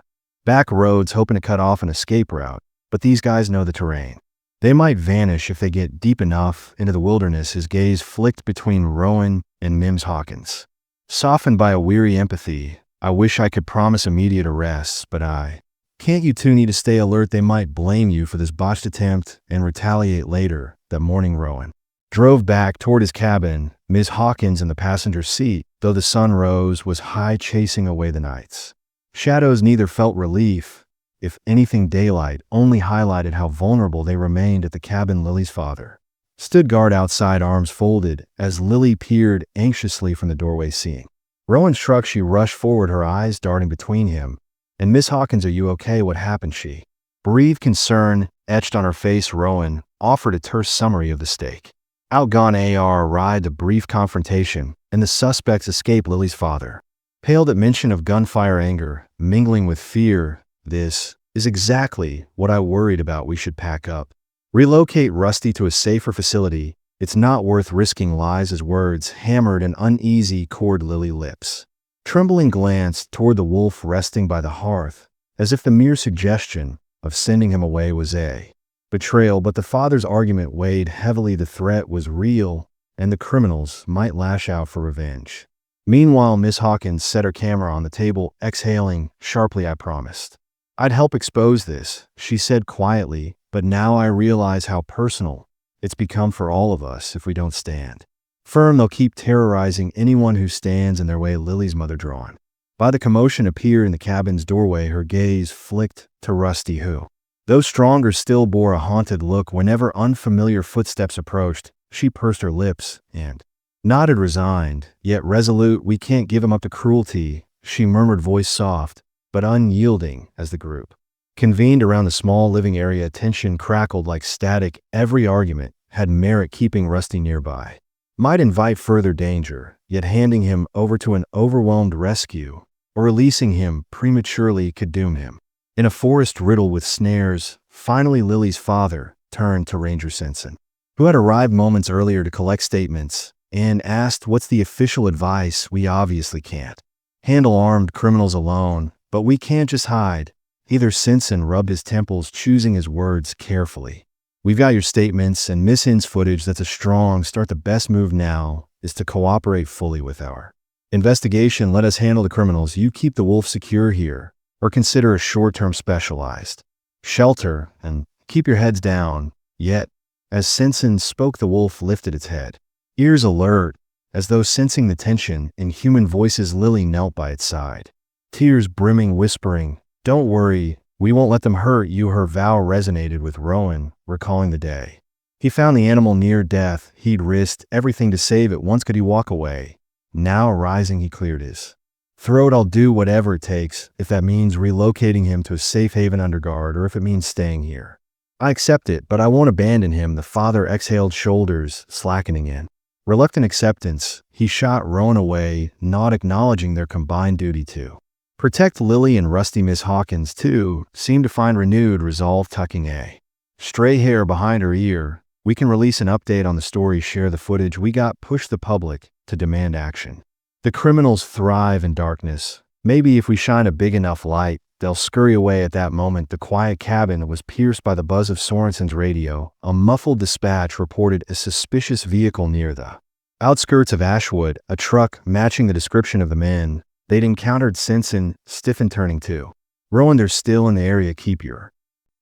back roads hoping to cut off an escape route. But these guys know the terrain. They might vanish if they get deep enough into the wilderness." His gaze flicked between Rowan and Mims Hawkins, softened by a weary empathy. "I wish I could promise immediate arrests, but I can't. You two need to stay alert. They might blame you for this botched attempt and retaliate later." That morning, Rowan drove back toward his cabin, Miss Hawkins in the passenger seat. Though the sun rose was high, chasing away the night's shadows, neither felt relief. If anything, daylight only highlighted how vulnerable they remained at the cabin. Lily's father stood guard outside, arms folded, as Lily peered anxiously from the doorway. Seeing Rowan shrugged, she rushed forward, her eyes darting between him and Miss Hawkins. "Are you okay? What happened?" she breathed, concern etched on her face. Rowan offered a terse summary of the stake outgone AR ride, a brief confrontation, and the suspect's escape. Lily's father paled at mention of gunfire, anger mingling with fear. "This is exactly what I worried about. We should pack up, relocate Rusty to a safer facility. It's not worth risking lives." His words hammered an uneasy chord. Lily, lips trembling, glanced toward the wolf resting by the hearth, as if the mere suggestion of sending him away was a betrayal. But the father's argument weighed heavily. The threat was real, and the criminals might lash out for revenge. Meanwhile, Miss Hawkins set her camera on the table, exhaling sharply. "I promised I'd help expose this," she said quietly, "but now I realize how personal it's become for all of us. If we don't stand firm, they'll keep terrorizing anyone who stands in their way." Lily's mother, drawn by the commotion, appeared in the cabin's doorway. Her gaze flicked to Rusty, who, though stronger, still bore a haunted look. Whenever unfamiliar footsteps approached, she pursed her lips and nodded, resigned yet resolute. "We can't give him up to cruelty," she murmured, voice soft but unyielding. As the group convened around the small living area, tension crackled like static. Every argument had merit. Keeping Rusty nearby might invite further danger, yet handing him over to an overwhelmed rescue or releasing him prematurely could doom him. In a forest riddled with snares, finally Lily's father turned to Ranger Sensen, who had arrived moments earlier to collect statements, and asked, "What's the official advice? We obviously can't handle armed criminals alone, but we can't just hide either." Sensen rubbed his temples, choosing his words carefully. "We've got your statements and Miss Hinn's footage. That's a strong start. The best move now is to cooperate fully with our investigation. Let us handle the criminals. You keep the wolf secure here, or consider a short-term specialized shelter, and keep your heads down. Yet As Simpson spoke, the wolf lifted its head, ears alert, as though sensing the tension. In human voices, Lily knelt by its side, tears brimming, whispering, "Don't worry, we won't let them hurt you." Her vow resonated with Rowan, recalling the day he found the animal near death. He'd risked everything to save it. Once could he walk away. Now, rising, he cleared his throat. "I'll do whatever it takes, if that means relocating him to a safe haven under guard, or if it means staying here. I accept it, but I won't abandon him." The father exhaled, shoulders slackening in reluctant acceptance. He shot Rowan away, not acknowledging their combined duty to protect Lily and Rusty. Miss Hawkins, too, seemed to find renewed resolve, tucking a stray hair behind her ear. "We can release an update on the story, share the footage we got, push the public to demand action. The criminals thrive in darkness. Maybe if we shine a big enough light, they'll scurry away." At that moment, the quiet cabin was pierced by the buzz of Sorensen's radio. A muffled dispatch reported a suspicious vehicle near the outskirts of Ashwood, a truck matching the description of the men they'd encountered. Simpson stiffened, turning to Rowan. "They're still in the area. Keep your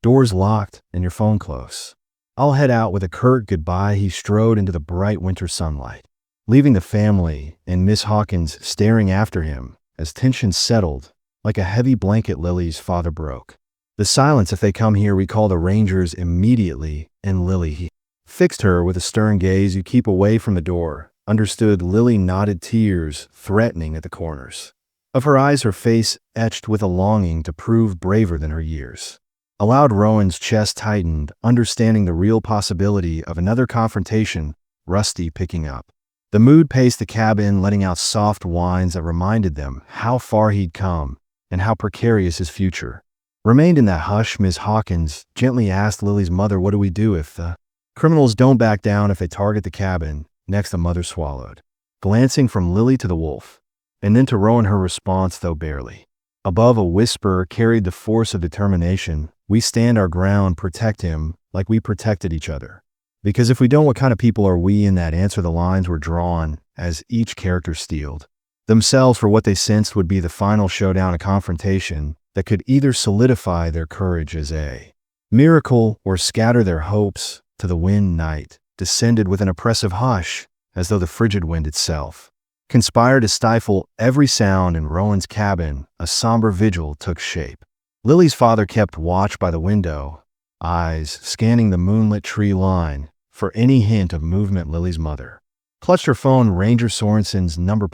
doors locked and your phone close. I'll head out." With a curt goodbye, he strode into the bright winter sunlight, leaving the family and Miss Hawkins staring after him. As tension settled like a heavy blanket, Lily's father broke the silence. "If they come here, we call the Rangers immediately." And Lily, he fixed her with a stern gaze. "You keep away from the door." "Understood." Lily nodded, tears threatening at the corners of her eyes, her face etched with a longing to prove braver than her years. Aloud, Rowan's chest tightened, understanding the real possibility of another confrontation. Rusty picking up the mood paced the cabin, letting out soft whines that reminded them how far he'd come and how precarious his future remained. In that hush, Miss Hawkins gently asked Lily's mother, "What do we do if the criminals don't back down, if they target the cabin?" Next, the mother swallowed, glancing from Lily to the wolf, and then to Rowan. Her response, though barely above a whisper, carried the force of determination. "We stand our ground, protect him like we protected each other. Because if we don't, what kind of people are we?" In that answer, the lines were drawn as each character steeled themselves for what they sensed would be the final showdown, a confrontation that could either solidify their courage as a miracle or scatter their hopes to the wind. Night descended with an oppressive hush, as though the frigid wind itself conspired to stifle every sound. In Rowan's cabin, a somber vigil took shape. Lily's father kept watch by the window, eyes scanning the moonlit tree line for any hint of movement. Lily's mother clutched her phone. Ranger Sorensen's number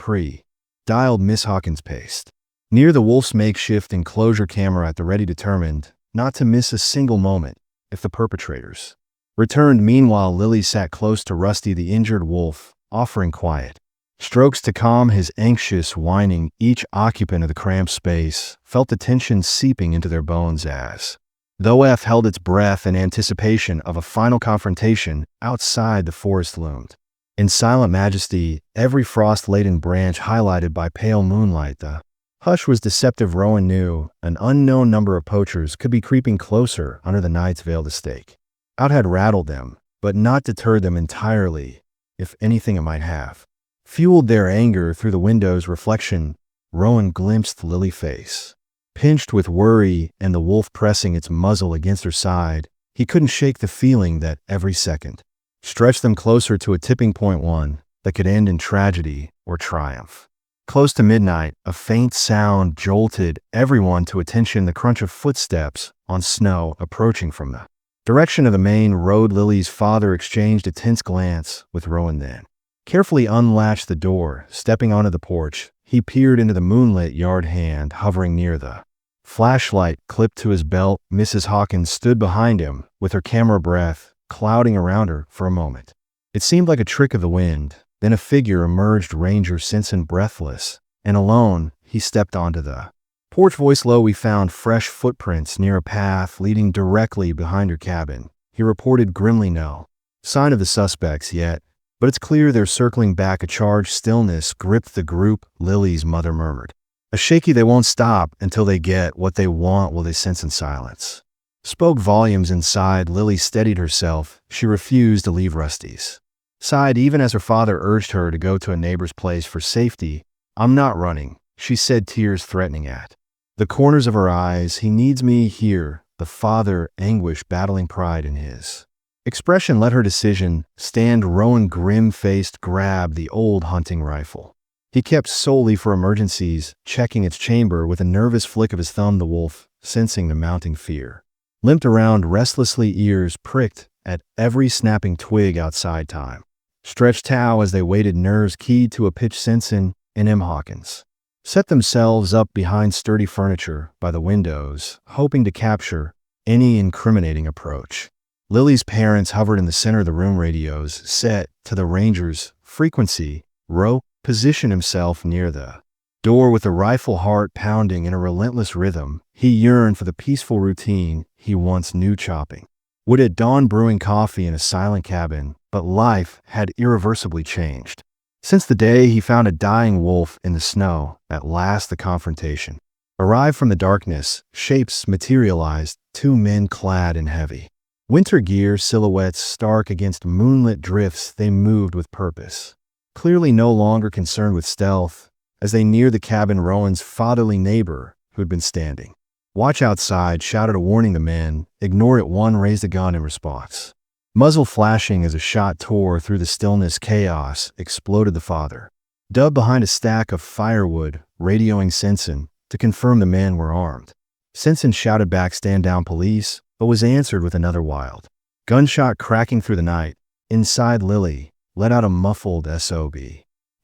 dialed. Miss Hawkins paced near the wolf's makeshift enclosure, camera at the ready, determined not to miss a single moment if the perpetrators returned. Meanwhile, Lily sat close to Rusty, the injured wolf, offering quiet strokes to calm his anxious whining. Each occupant of the cramped space felt the tension seeping into their bones as though F held its breath in anticipation of a final confrontation. Outside, the forest loomed in silent majesty, every frost-laden branch highlighted by pale moonlight. The hush was deceptive. Rowan knew an unknown number of poachers could be creeping closer under the night's veil. The stake out had rattled them, but not deterred them entirely. If anything, it might have fueled their anger. Through the window's reflection, Rowan glimpsed Lily's face, pinched with worry, and the wolf pressing its muzzle against her side. He couldn't shake the feeling that every second stretched them closer to a tipping point, one that could end in tragedy or triumph. Close to midnight, a faint sound jolted everyone to attention, the crunch of footsteps on snow approaching from the direction of the main road. Lily's father exchanged a tense glance with Rowan, then carefully unlatched the door. Stepping onto the porch, he peered into the moonlit yard, hand hovering near the flashlight clipped to his belt. Mrs. Hawkins stood behind him with her camera breath clouding around her. For a moment, it seemed like a trick of the wind. Then a figure emerged. Ranger Simpson, breathless and alone, he stepped onto the porch, voice low. "We found fresh footprints near a path leading directly behind her cabin," he reported grimly. "No sign of the suspects yet, but it's clear they're circling back." A charged stillness gripped the group. Lily's mother murmured, a shaky, "They won't stop until they get what they want." Will they sense? In silence spoke volumes. Inside, Lily steadied herself. She refused to leave Rusty's side, even as her father urged her to go to a neighbor's place for safety. "I'm not running," she said, tears threatening at the corners of her eyes. "He needs me here." The father, anguish battling pride in his Expression let her decision stand. Rowan grim-faced grabbed the old hunting rifle. He kept solely for emergencies, checking its chamber with a nervous flick of his thumb. The wolf, sensing the mounting fear, limped around restlessly, ears pricked at every snapping twig outside. Time stretched Tao as they waited, nerves keyed to a pitch. Simpson and M. Hawkins set themselves up behind sturdy furniture by the windows, hoping to capture any incriminating approach. Lily's parents hovered in the center of the room, radios set to the Rangers' frequency. Rowe positioned himself near the door with the rifle, heart pounding in a relentless rhythm. He yearned for the peaceful routine he once knew, chopping wood at dawn, brewing coffee in a silent cabin, but life had irreversibly changed. Since the day he found a dying wolf in the snow, at last the confrontation arrived. From the darkness, shapes materialized, two men clad in heavy winter gear, silhouettes stark against moonlit drifts. They moved with purpose, clearly no longer concerned with stealth. As they neared the cabin, Rowan's fatherly neighbor, who had been standing watch outside, shouted a warning. The men ignored it. One raised a gun in response, muzzle flashing as a shot tore through the stillness. Chaos exploded. The father dubbed behind a stack of firewood, radioing Simpson to confirm the men were armed. Simpson shouted back, "Stand down, police," but was answered with another wild gunshot cracking through the night. Inside, Lily let out a muffled SOB,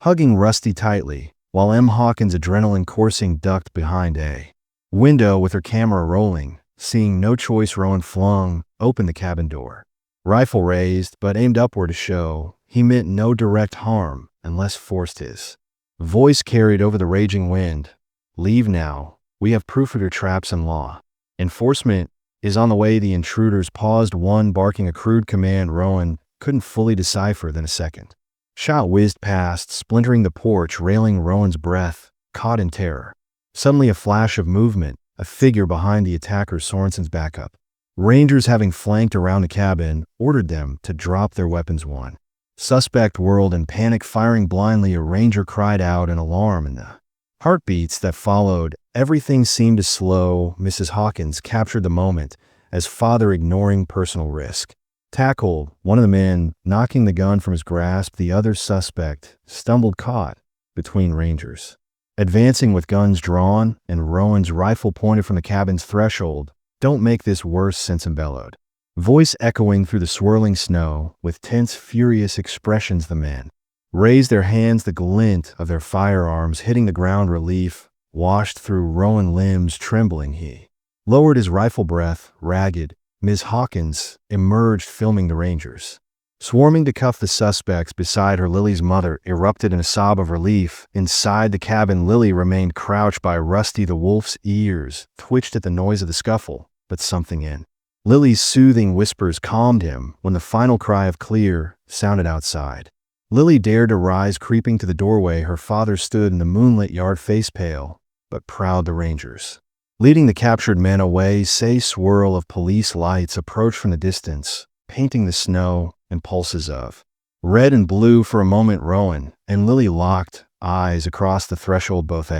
hugging Rusty tightly, while M. Hawkins, adrenaline coursing, ducked behind a window with her camera rolling. Seeing no choice, Rowan flung open the cabin door, rifle raised but aimed upward to show he meant no direct harm unless forced. His voice carried over the raging wind. "Leave now. We have proof of your traps and law enforcement is on the way." The intruders paused, one barking a crude command Rowan couldn't fully decipher. Then a second shot whizzed past, splintering the porch railing. Rowan's breath caught in terror. Suddenly a flash of movement, a figure behind the attacker. Sorensen's backup Rangers, having flanked around the cabin, ordered them to drop their weapons. One suspect whirled in panic, firing blindly. A Ranger cried out in alarm. In the heartbeats that followed, everything seemed to slow. Mrs. Hawkins captured the moment as father, ignoring personal risk, tackled one of the men, knocking the gun from his grasp. The other suspect stumbled, caught between Rangers, advancing with guns drawn and Rowan's rifle pointed from the cabin's threshold. "Don't make this worse," Simpson bellowed, voice echoing through the swirling snow. With tense, furious expressions, the men raised their hands, the glint of their firearms hitting the ground. Relief washed through Rowan, limbs trembling. He lowered his rifle, breath ragged. Ms. Hawkins emerged, filming the Rangers swarming to cuff the suspects beside her. Lily's mother erupted in a sob of relief. Inside the cabin, Lily remained crouched by Rusty. The wolf's ears twitched at the noise of the scuffle, but something in Lily's soothing whispers calmed him. When the final cry of "clear" sounded outside, Lily dared to rise, creeping to the doorway. Her father stood in the moonlit yard, face pale but proud. The Rangers leading the captured men away. Say swirl of police lights approached from the distance, painting the snow in pulses of red and blue. For a moment, Rowan and Lily locked eyes across the threshold, both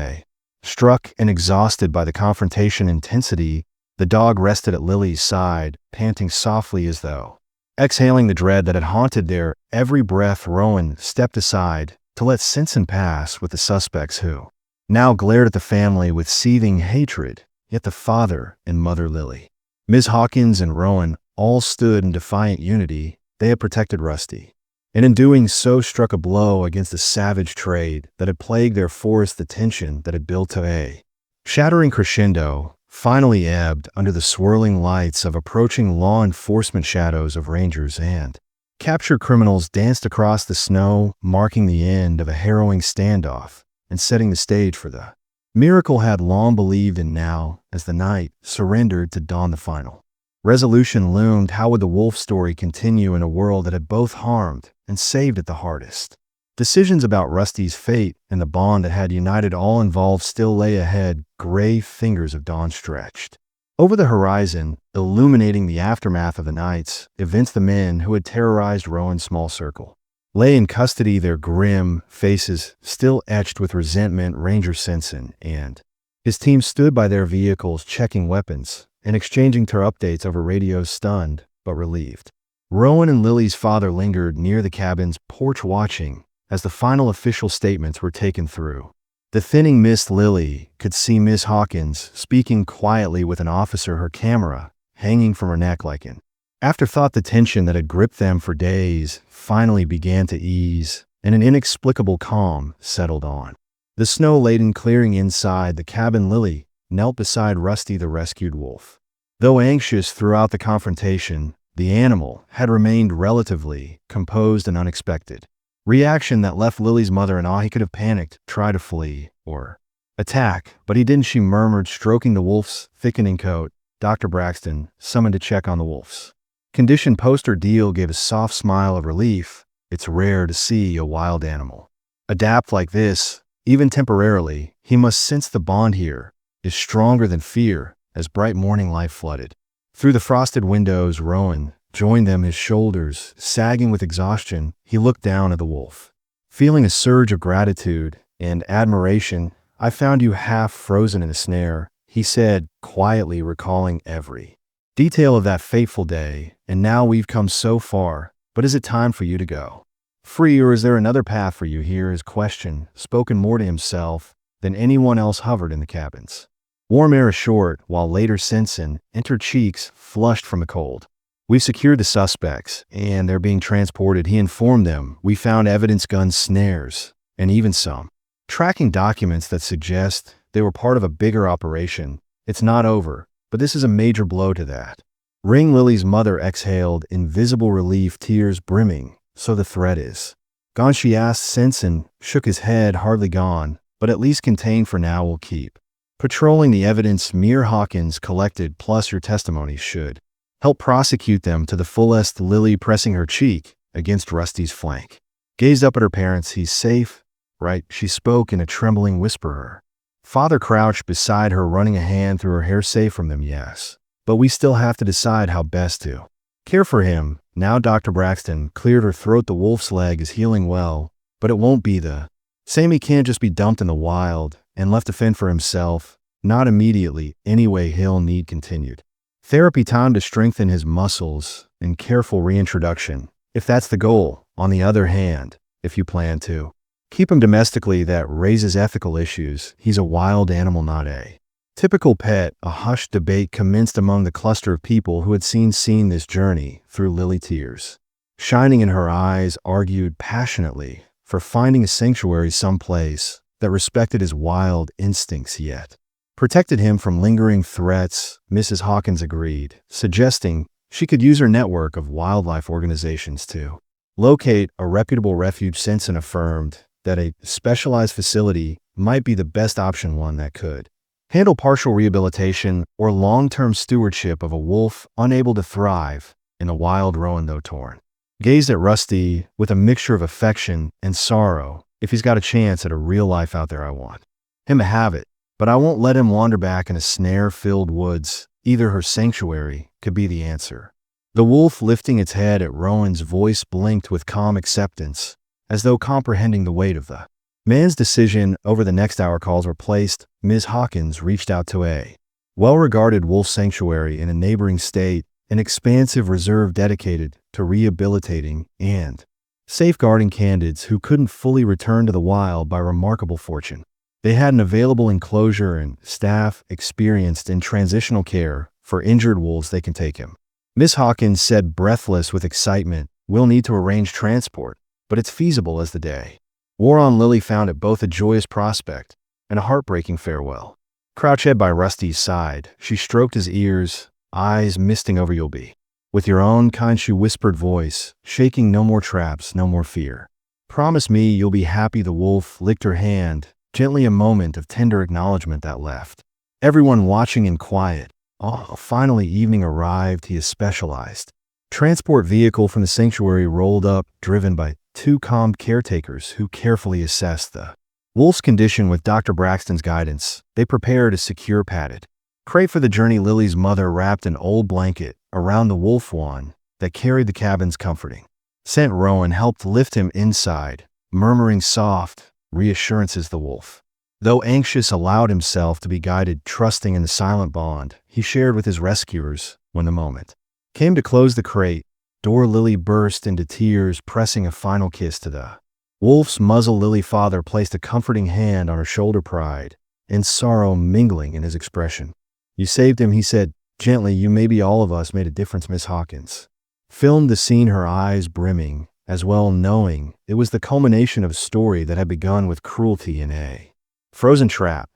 struck and exhausted by the confrontation intensity. The dog rested at Lily's side, panting softly as though exhaling the dread that had haunted their every breath. Rowan stepped aside to let Simpson pass with the suspects, who now glared at the family with seething hatred. Yet the father and mother, Lily, Ms. Hawkins, and Rowan all stood in defiant unity. They had protected Rusty, and in doing so struck a blow against the savage trade that had plagued their forest. The tension that had built to a shattering crescendo finally ebbed under the swirling lights of approaching law enforcement. Shadows of Rangers and captured criminals danced across the snow, marking the end of a harrowing standoff and setting the stage for the miracle had long believed in. Now, as the night surrendered to dawn, the final resolution loomed. How would the wolf story continue in a world that had both harmed and saved at the hardest? Decisions about Rusty's fate and the bond that had united all involved still lay ahead. Gray fingers of dawn stretched over the horizon, illuminating the aftermath of the night's events. The men who had terrorized Rowan's small circle lay in custody, their grim faces still etched with resentment. Ranger Simpson and his team stood by their vehicles, checking weapons and exchanging tour updates over radios, stunned but relieved. Rowan and Lily's father lingered near the cabin's porch watching as the final official statements were taken through. The thinning Miss Lily could see Miss Hawkins speaking quietly with an officer, her camera hanging from her neck like an afterthought. The tension that had gripped them for days finally began to ease, and an inexplicable calm settled on. The snow-laden clearing inside the cabin, Lily knelt beside Rusty, the rescued wolf. Though anxious throughout the confrontation, the animal had remained relatively composed and unexpected. Reaction that left Lily's mother in awe. He could have panicked, tried to flee, or attack, but he didn't, she murmured, stroking the wolf's thickening coat. Dr. Braxton, summoned to check on the wolf's condition post-ordeal, gave a soft smile of relief. It's rare to see a wild animal adapt like this, even temporarily. He must sense the bond here is stronger than fear. As bright morning light flooded through the frosted windows, Rowan joined them, his shoulders sagging with exhaustion. He looked down at the wolf, feeling a surge of gratitude and admiration. I found you half frozen in a snare, he said, quietly recalling every detail of that fateful day. And now we've come so far, but is it time for you to go free, or is there another path for you here? His question, spoken more to himself than anyone else, hovered in the cabin's warm air short, while later Simpson entered, cheeks flushed from the cold. We've secured the suspects, and they're being transported, he informed them. We found evidence, guns, snares, and even some tracking documents that suggest they were part of a bigger operation. It's not over, but this is a major blow to that ring. Lily's mother exhaled in visible relief, tears brimming. So the threat is gone, she asked. Simpson shook his head. Hardly gone, but at least contained for now. We'll keep patrolling the evidence Mir Hawkins collected, plus your testimony should help prosecute them to the fullest. Lily, pressing her cheek against Rusty's flank, gazed up at her parents. He's safe, right? She spoke in a trembling whisper. Her father crouched beside her, running a hand through her hair. Safe from them, yes, but we still have to decide how best to care for him now. Dr. Braxton cleared her throat. The wolf's leg is healing well, but it won't be the same. He can't just be dumped in the wild and left to fend for himself. Not immediately, anyway. He'll need continued therapy, time to strengthen his muscles, and careful reintroduction, if that's the goal. On the other hand, if you plan to keep him domestically, that raises ethical issues. He's a wild animal, not a typical pet. A hushed debate commenced among the cluster of people who had seen this journey through. Lily, tears shining in her eyes, argued passionately for finding a sanctuary, someplace that respected his wild instincts yet protected him from lingering threats. Mrs. Hawkins agreed, suggesting she could use her network of wildlife organizations to locate a reputable refuge. Simpson affirmed that a specialized facility might be the best option, one that could handle partial rehabilitation or long-term stewardship of a wolf unable to thrive in the wild. Rowan, though torn, gazed at Rusty with a mixture of affection and sorrow. If he's got a chance at a real life out there, I want him to have it, but I won't let him wander back in a snare-filled woods. Either her sanctuary could be the answer. The wolf, lifting its head at Rowan's voice, blinked with calm acceptance, as though comprehending the weight of the man's decision. Over the next hour, calls were placed. Ms. Hawkins reached out to a well-regarded wolf sanctuary in a neighboring state, an expansive reserve dedicated to rehabilitating and safeguarding candidates who couldn't fully return to the wild by remarkable fortune. They had an available enclosure and staff experienced in transitional care for injured wolves. They can take him, Miss Hawkins said, breathless with excitement. We'll need to arrange transport, but it's feasible as the day wore on. Lily found it both a joyous prospect and a heartbreaking farewell. Crouched by Rusty's side, she stroked his ears, eyes misting over. You'll be with your own kind, she whispered, voice shaking. No more traps, no more fear. Promise me you'll be happy. The wolf licked her hand gently, a moment of tender acknowledgement that left everyone watching in quiet. Finally, evening arrived. His specialized transport vehicle from the sanctuary rolled up, driven by two calm caretakers who carefully assessed the wolf's condition. With Dr. Braxton's guidance, they prepared a secure, padded crate for the journey. Lily's mother wrapped an old blanket around the wolf, one that carried the cabin's comforting scent. Rowan helped lift him inside, murmuring soft reassurances. The wolf, though anxious, allowed himself to be guided, trusting in the silent bond he shared with his rescuers. When the moment came to close the crate, door, Lily burst into tears, pressing a final kiss to the wolf's muzzle. Lily's father placed a comforting hand on her shoulder, pride and sorrow mingling in his expression. "You saved him," he said gently. "You, maybe all of us, made a difference." Miss Hawkins filmed the scene, her eyes brimming, as well knowing it was the culmination of a story that had begun with cruelty in a frozen trap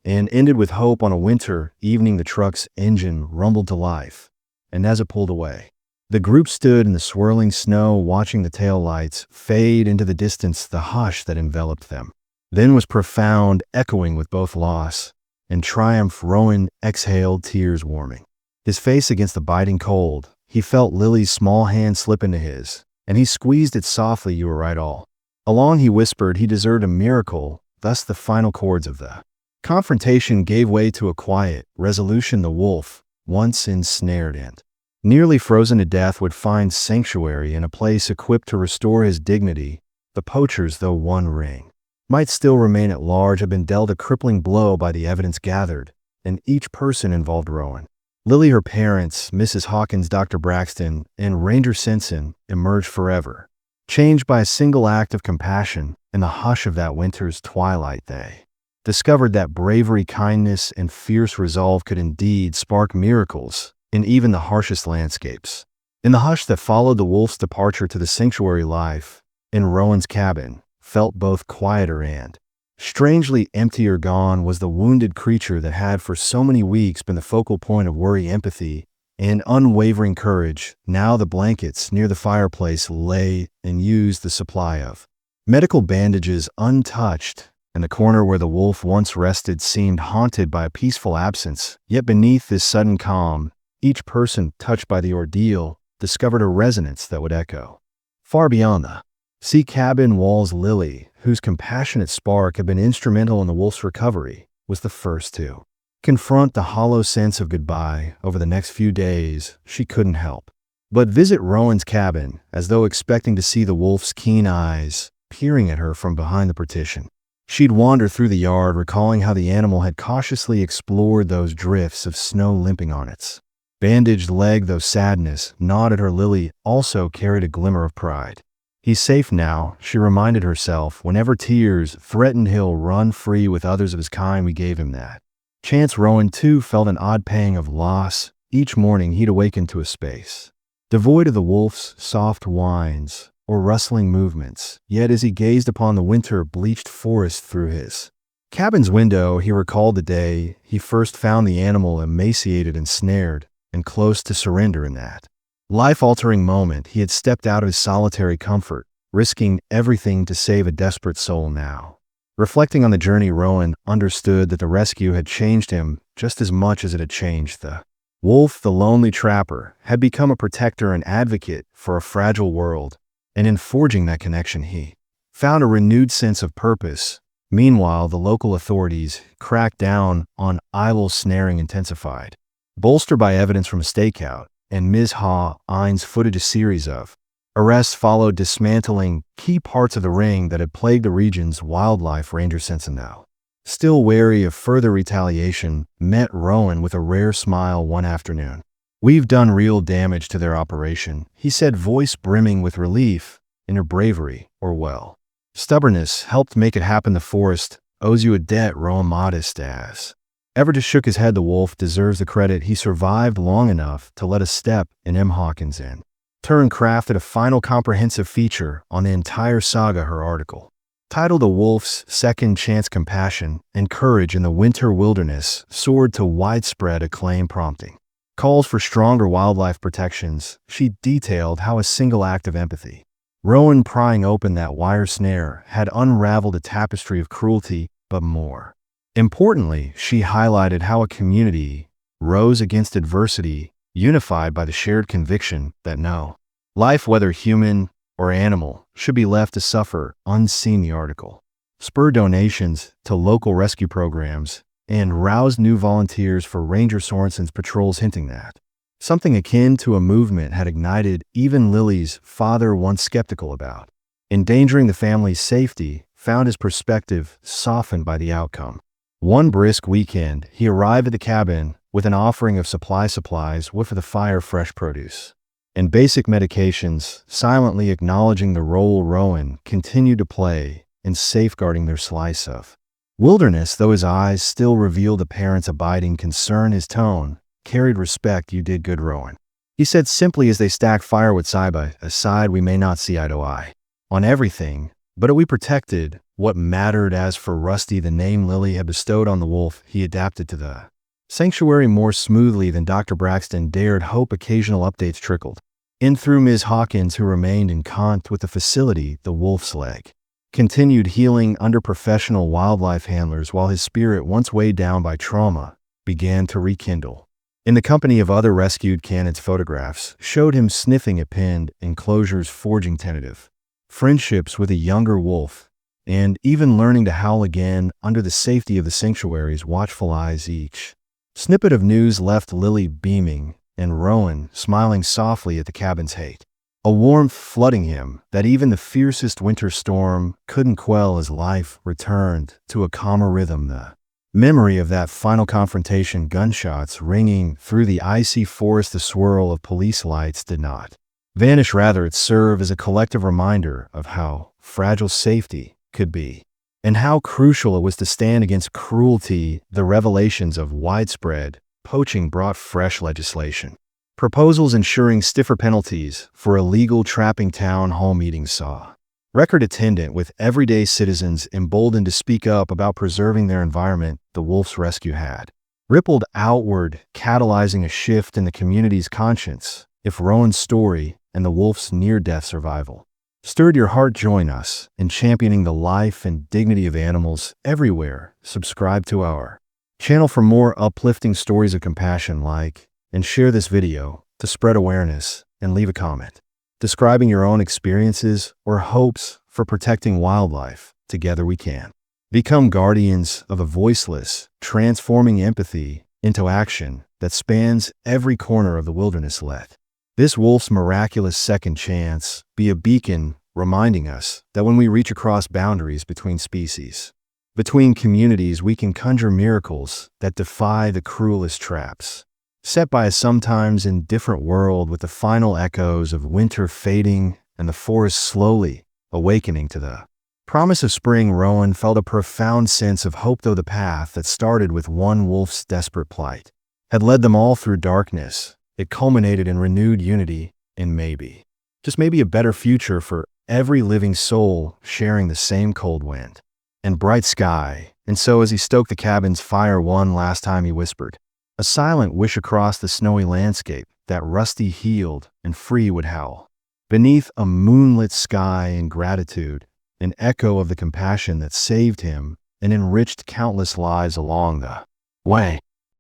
and ended with hope. On a winter evening, the truck's engine rumbled to life, and as it pulled away, the group stood in the swirling snow, watching the tail lights fade into the distance. The hush that enveloped them then was profound, echoing with both loss and triumph. Rowan exhaled, tears warming his face against the biting cold. He felt Lily's small hand slip into his, and he squeezed it softly. "You were right all along," he whispered. "He deserved a miracle." Thus the final chords of the confrontation gave way to a quiet resolution. The wolf, once ensnared and nearly frozen to death, would find sanctuary in a place equipped to restore his dignity. The poachers, though one ring might still remain at large, had been dealt a crippling blow by the evidence gathered, and each person involved. Rowan, Lily, her parents, Mrs. Hawkins, Dr. Braxton, and Ranger Simpson emerged forever changed by a single act of compassion. In the hush of that winter's twilight, they discovered that bravery, kindness, and fierce resolve could indeed spark miracles in even the harshest landscapes. In the hush that followed the wolf's departure to the sanctuary, life in Rowan's cabin felt both quieter and strangely emptier. Gone was the wounded creature that had for so many weeks been the focal point of worry, empathy, and unwavering courage. Now the blankets near the fireplace lay unused, the supply of medical bandages untouched, and the corner where the wolf once rested seemed haunted by a peaceful absence. Yet beneath this sudden calm, each person touched by the ordeal discovered a resonance that would echo far beyond the sea cabin walls. Lily, whose compassionate spark had been instrumental in the wolf's recovery, was the first to confront the hollow sense of goodbye. Over the next few days, she couldn't help but visit Rowan's cabin, as though expecting to see the wolf's keen eyes peering at her from behind the partition. She'd wander through the yard, recalling how the animal had cautiously explored those drifts of snow, limping on its bandaged leg. Though sadness gnawed at her, Lily also carried a glimmer of pride. He's safe now, she reminded herself. Whenever tears threatened, he'll run free with others of his kind. We gave him that chance. Rowan, too, felt an odd pang of loss. Each morning he'd awaken to a space devoid of the wolf's soft whines or rustling movements. Yet as he gazed upon the winter-bleached forest through his cabin's window, he recalled the day he first found the animal emaciated and snared and close to surrender. In that life-altering moment, he had stepped out of his solitary comfort, risking everything to save a desperate soul. Now, reflecting on the journey, Rowan understood that the rescue had changed him just as much as it had changed the wolf. The lonely trapper had become a protector and advocate for a fragile world, and in forging that connection, he found a renewed sense of purpose. Meanwhile, the local authorities cracked down on idle snaring intensified, bolstered by evidence from a stakeout, and Ms. Hines footed a series of arrests followed, dismantling key parts of the ring that had plagued the region's wildlife. Ranger Simpson, now still wary of further retaliation, met Rowan with a rare smile one afternoon. "We've done real damage to their operation," he said, voice brimming with relief. "In your bravery, or well, stubbornness, helped make it happen. The forest owes you a debt." Rowan, modest as ever, just shook his head. "The wolf deserves the credit. He survived long enough to let us step in M. Hawkins in turn." Crafted a final comprehensive feature on the entire saga. Her article, titled "The Wolf's Second Chance: Compassion and Courage in the Winter Wilderness," soared to widespread acclaim, prompting calls for stronger wildlife protections. She detailed how a single act of empathy, Rowan prying open that wire snare, had unraveled a tapestry of cruelty. But more importantly, she highlighted how a community rose against adversity, unified by the shared conviction that no life, whether human or animal, should be left to suffer unseen. The article spurred donations to local rescue programs and roused new volunteers for Ranger Sorensen's patrols, hinting that something akin to a movement had ignited. Even Lily's father, once skeptical about endangering the family's safety, found his perspective softened by the outcome. One brisk weekend, he arrived at the cabin with an offering of supplies, wood for the fire, fresh produce, and basic medications, silently acknowledging the role Rowan continued to play in safeguarding their slice of wilderness. Though his eyes still revealed a parent's abiding concern, his tone carried respect. "You did good, Rowan," he said simply as they stacked firewood side by side. "We may not see eye to eye on everything, but we protected what mattered." As for Rusty, the name Lily had bestowed on the wolf, he adapted to the sanctuary more smoothly than Dr. Braxton dared hope. Occasional updates trickled in through Ms. Hawkins, who remained in contact with the facility. The wolf's leg continued healing under professional wildlife handlers, while his spirit, once weighed down by trauma, began to rekindle. In the company of other rescued canines, photographs showed him sniffing at penned enclosures, forging tentative friendships with a younger wolf, and even learning to howl again under the safety of the sanctuary's watchful eyes. Each snippet of news left Lily beaming and Rowan smiling softly at the cabin's hate, a warmth flooding him that even the fiercest winter storm couldn't quell. As life returned to a calmer rhythm, the memory of that final confrontation, gunshots ringing through the icy forest, the swirl of police lights, did not vanish. Rather, it served as a collective reminder of how fragile safety could be and how crucial it was to stand against cruelty. The revelations of widespread poaching brought fresh legislation. Proposals ensuring stiffer penalties for illegal trapping. Town hall meetings saw record attendance, with everyday citizens emboldened to speak up about preserving their environment. The wolf's rescue had rippled outward, catalyzing a shift in the community's conscience. If Rowan's story and the wolf's near-death survival stirred your heart, join us in championing the life and dignity of animals everywhere. Subscribe to our channel for more uplifting stories of compassion. Like and share this video to spread awareness, and leave a comment describing your own experiences or hopes for protecting wildlife. Together we can become guardians of a voiceless, transforming empathy into action that spans every corner of the wilderness. Let this wolf's miraculous second chance be a beacon reminding us that when we reach across boundaries between species, between communities, we can conjure miracles that defy the cruelest traps set by a sometimes indifferent world. With the final echoes of winter fading and the forest slowly awakening to the promise of spring, Rowan felt a profound sense of hope. Though the path that started with one wolf's desperate plight had led them all through darkness, it culminated in renewed unity and maybe, just maybe, a better future for every living soul sharing the same cold wind and bright sky. And so, as he stoked the cabin's fire one last time, he whispered a silent wish across the snowy landscape that Rusty, healed and free, would howl beneath a moonlit sky in gratitude, an echo of the compassion that saved him and enriched countless lives along the way.